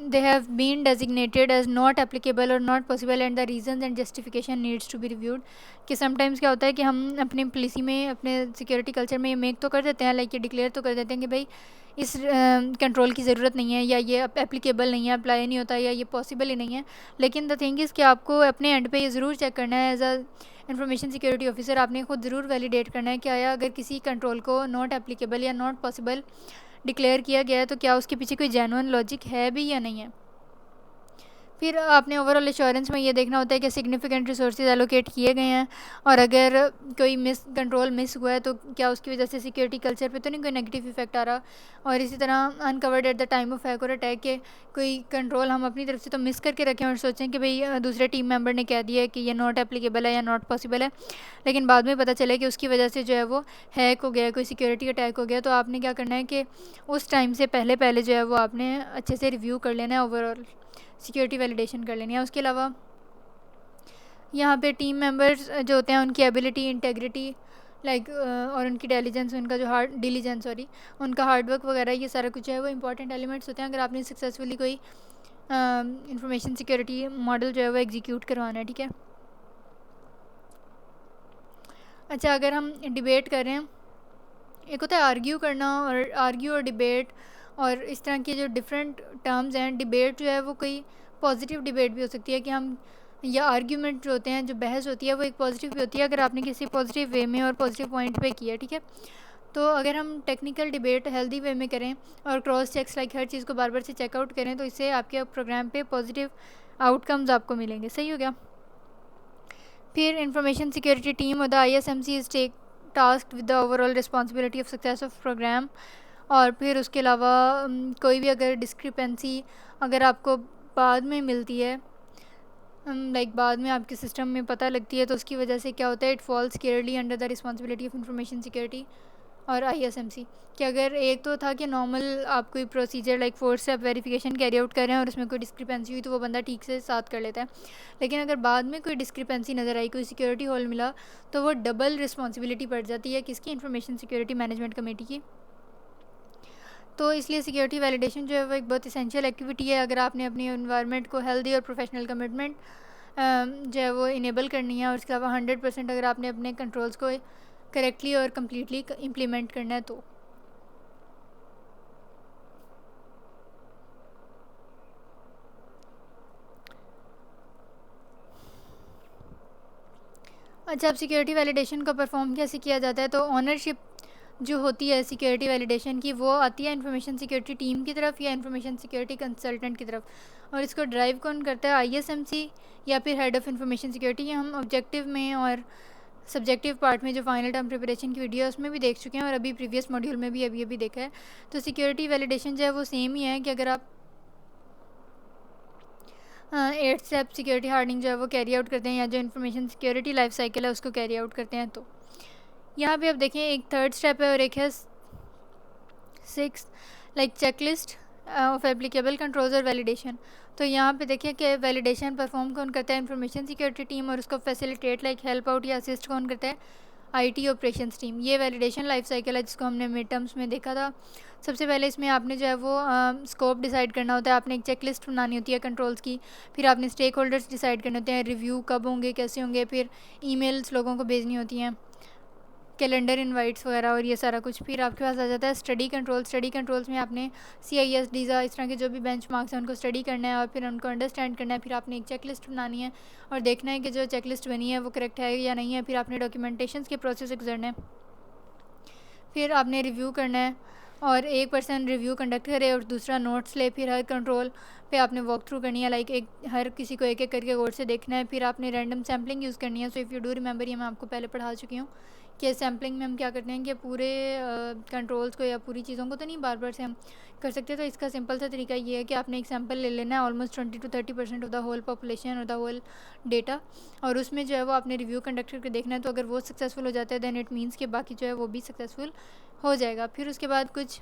they have been designated as not applicable or not possible and the reasons and justification needs to be reviewed। कि समटाइम्स क्या होता है कि हम अपने पॉलिसी में, अपने सिक्योरिटी कल्चर में ये मेक तो कर देते हैं, लाइक ये डिक्लेयर तो कर देते हैं कि भाई इस कंट्रोल की ज़रूरत नहीं है, या ये एप्लीकेबल नहीं है, अप्लाई नहीं होता, या ये पॉसिबल ही नहीं है। लेकिन द थिंग इज़ कि आपको अपने एंड पे ये ज़रूर चेक करना है as a information security officer. आपने खुद ज़रूर वैलिडेट करना है कि आया अगर किसी कंट्रोल को नॉट एप्लीकेबल या नॉट पॉसिबल डिक्लेयर किया गया है तो क्या उसके पीछे कोई जेन्युइन लॉजिक है भी या नहीं है। फिर आपने ओवरऑल एश्योरेंस में ये देखना होता है कि सिग्निफिकेंट रिसोर्सेज एलोकेट किए गए हैं, और अगर कोई कंट्रोल मिस हुआ है तो क्या उसकी वजह से सिक्योरिटी कल्चर पे तो नहीं कोई नेगेटिव इफेक्ट आ रहा। और इसी तरह uncovered at the time of hack और अटैक के कोई कंट्रोल हम अपनी तरफ से तो मिस करके रखें और सोचें कि भाई दूसरे टीम मेंबर ने कह दिया है कि ये नॉट एप्लीकेबल है या नॉट पॉसिबल है, लेकिन बाद में पता चले कि उसकी वजह से जो है वो हैक हो गया, कोई सिक्योरिटी अटैक हो गया। तो आपने क्या करना है कि उस टाइम से पहले पहले जो है वो आपने अच्छे से रिव्यू कर लेना है, ओवरऑल सिक्योरिटी वैलिडेशन कर लेनी है। उसके अलावा यहाँ पे टीम मेंबर्स जो होते हैं उनकी एबिलिटी, इंटेग्रिटी और उनकी डिलीजेंस, उनका जो उनका हार्डवर्क वगैरह, ये सारा कुछ है वो इंपॉर्टेंट एलिमेंट्स होते हैं अगर आपने सक्सेसफुली कोई इंफॉर्मेशन सिक्योरिटी मॉडल जो है वो एग्जीक्यूट करवाना है। ठीक है। अच्छा, अगर हम डिबेट कर रहे हैं, एक होता है आर्ग्यू और डिबेट, और इस तरह के जो डिफरेंट टर्म्स हैं। डिबेट जो है वो कोई पॉजिटिव डिबेट भी हो सकती है कि हम, या आर्ग्यूमेंट जो होते हैं, जो बहस होती है वो एक पॉजिटिव भी होती है अगर आपने किसी पॉजिटिव वे में और पॉजिटिव पॉइंट पे किया। ठीक है। तो अगर हम टेक्निकल डिबेट हेल्दी वे में करें और क्रॉस चेक्स हर चीज़ को बार बार से चेकआउट करें, तो इससे आपके प्रोग्राम पे पॉजिटिव आउटकम्स आपको मिलेंगे। सही हो गया। फिर इंफॉर्मेशन सिक्योरिटी टीम और the ISMC is take task with the overall responsibility of success of program. और फिर उसके अलावा कोई भी अगर डिस्क्रिपेंसी अगर आपको बाद में मिलती है, बाद में आपके सिस्टम में पता लगती है, तो उसकी वजह से क्या होता है, it falls clearly under the responsibility of information security और ISMC। कि अगर एक तो था कि नॉर्मल आप कोई procedure 4 step verification carry out कर रहे हैं और उसमें कोई डिस्क्रिपेंसी हुई तो वो बंदा ठीक से साथ कर लेता है, लेकिन अगर बाद में कोई डिस्क्रिपेंसी नज़र आई, कोई सिक्योरिटी होल मिला, तो वो डबल रिस्पॉन्सिबिलिटी पड़ जाती है किसकी, इंफॉर्मेशन सिक्योरिटी मैनेजमेंट कमेटी की। तो इसलिए सिक्योरिटी वैलिडेशन जो है वो एक बहुत इसेंशियल एक्टिविटी है अगर आपने अपनी एनवायरनमेंट को हेल्दी और प्रोफेशनल कमिटमेंट जो है वो इनेबल करनी है, और इसके अलावा 100% अगर आपने अपने कंट्रोल्स को करेक्टली और कम्प्लीटली इम्प्लीमेंट करना है तो। अच्छा, अब सिक्योरिटी वैलिडेशन का परफॉर्म कैसे किया जाता है, तो ऑनरशिप जो होती है सिक्योरिटी वैलिडेशन की वो आती है इंफॉर्मेशन सिक्योरिटी टीम की तरफ या इंफॉर्मेशन सिक्योरिटी कंसल्टेंट की तरफ, और इसको ड्राइव कौन करता है, ISMC या फिर हेड ऑफ़ इंफॉर्मेशन सिक्योरिटी। ये हम ऑब्जेक्टिव में और सब्जेक्टिव पार्ट में जो फाइनल टर्म प्रिपरेशन की वीडियो है उसमें भी देख चुके हैं, और अभी प्रीवियस मॉड्यूल में भी अभी देखा है। तो सिक्योरिटी वैलिडेशन जो है वो सेम ही है कि अगर आप 8 स्टेप सिक्योरिटी हार्डनिंग जो है वो कैरी आउट करते हैं, या जो इन्फॉर्मेशन सिक्योरिटी लाइफ साइकिल है उसको कैरी आउट करते हैं। तो यहाँ पे आप देखें एक थर्ड स्टेप है और एक है 6 चेकलिस्ट ऑफ एप्लीकेबल कंट्रोल्स और वैलिडेशन। तो यहाँ पे देखिए कि वैलिडेशन परफॉर्म कौन करता है, इंफॉर्मेशन सिक्योरिटी टीम, और उसको फैसिलिटेट हेल्प आउट या असिस्ट कौन करता है, IT ऑपरेशंस टीम। ये वैलिडेशन लाइफ साइकिल है जिसको हमने मिड टर्म्स में देखा था। सबसे पहले इसमें आपने जो है वो स्कोप डिसाइड करना होता है, आपने एक चेकलिस्ट बनानी होती है कंट्रोल्स की, फिर आपने स्टेक होल्डर्स डिसाइड करने होते हैं, रिव्यू कब होंगे, कैसे होंगे, फिर ईमेल्स लोगों को भेजनी होती हैं, कैलेंडर इनवाइट्स वगैरह, और ये सारा कुछ। फिर आपके पास आ जाता है स्टडी कंट्रोल्स में आपने CIS डीज़ा इस तरह के जो भी बेंचमार्क्स हैं उनको स्टडी करना है और फिर उनको अंडरस्टैंड करना है। फिर आपने एक चेकलिस्ट बनानी है और देखना है कि जो चेकलिस्ट बनी है वो करेक्ट है या नहीं है। फिर आपने डॉक्यूमेंटेशन के प्रोसेस गुजरना है, फिर आपने रिव्यू करना है, और एक पर्सन रिव्यू कंडक्ट करे और दूसरा नोट्स ले। फिर हर कंट्रोल पे आपने वॉक थ्रू करनी है, एक हर किसी को एक एक करके गौर से देखना है। फिर आपने रैंडम सैम्पलिंग यूज़ करनी है। सो इफ़ यू डू रिमेंबर, ये मैं आपको पहले पढ़ा चुकी हूँ कि सैम्पलिंग में हम क्या करते हैं कि पूरे कंट्रोल्स को या पूरी चीज़ों को तो नहीं बार बार से हम कर सकते। तो इसका सिंपल सा तरीका ये है कि आपने एक सैम्पल ले लेना है, almost 20 to 30% of the whole population और द होल डेटा, और उसमें जो है वो आपने रिव्यू कंडक्ट करके देखना है। तो अगर वो सक्सेसफुल हो जाता है देन इट मीन्स कि बाकी जो है वो भी सक्सेसफुल हो जाएगा। फिर उसके बाद कुछ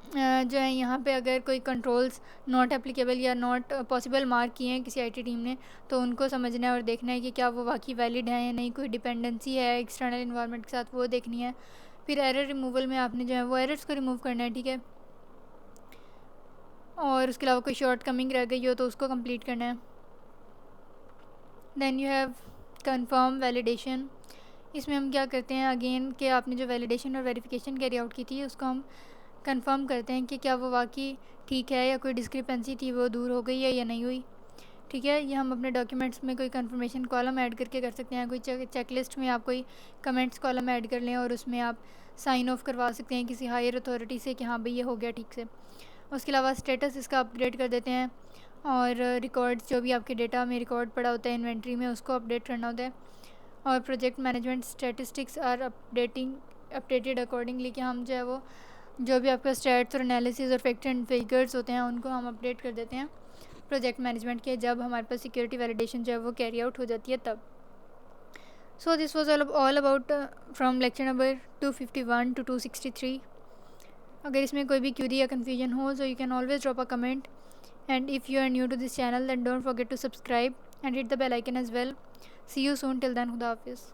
जो है यहाँ पे अगर कोई कंट्रोल्स नॉट एप्लीकेबल या नॉट पॉसिबल मार्क किए हैं किसी IT टीम ने, तो उनको समझना है और देखना है कि क्या वो वाकई वैलिड है या नहीं, कोई डिपेंडेंसी है एक्सटर्नल इन्वायरमेंट के साथ, वो देखनी है। फिर एरर रिमूवल में आपने जो है वो एरर्स को रिमूव करना है। ठीक है। और उसके अलावा कोई शॉर्ट कमिंग रह गई हो तो उसको कंप्लीट करना है। Then you have confirm validation. इसमें हम क्या करते हैं अगेन कि आपने जो वैलिडेशन और वेरिफिकेशन कैरी आउट की थी उसको हम कंफर्म करते हैं कि क्या वो वाकई ठीक है, या कोई डिस्क्रिपेंसी थी वो दूर हो गई है या नहीं हुई। ठीक है। ये हम अपने डॉक्यूमेंट्स में कोई कंफर्मेशन कॉलम ऐड करके कर सकते हैं, कोई चेकलिस्ट में आप कोई कमेंट्स कॉलम ऐड कर लें और उसमें आप साइन ऑफ करवा सकते हैं किसी हायर अथॉरिटी से कि हाँ भाई ये हो गया ठीक से। उसके अलावा स्टेटस इसका अपग्रेड कर देते हैं, और रिकॉर्ड्स जो भी आपके डेटा में रिकॉर्ड पड़ा होता है इन्वेंट्री में उसको अपडेट करना होता है, और project management statistics are updated accordingly, कि हम जो है वो जो भी आपका स्टैट्स और एनालिसिस और फैक्ट एंड फिगर्स होते हैं उनको हम अपडेट कर देते हैं प्रोजेक्ट मैनेजमेंट के, जब हमारे पास सिक्योरिटी वैलिडेशन जो है वो कैरी आउट हो जाती है तब. So this was all about from lecture number 251 to 263. अगर इसमें कोई भी क्यूरी या कन्फ्यूजन हो so you can always drop a comment, and if you are new to this channel then don't forget to subscribe and hit the bell icon as well. See you soon. Till then, Khuda Hafiz.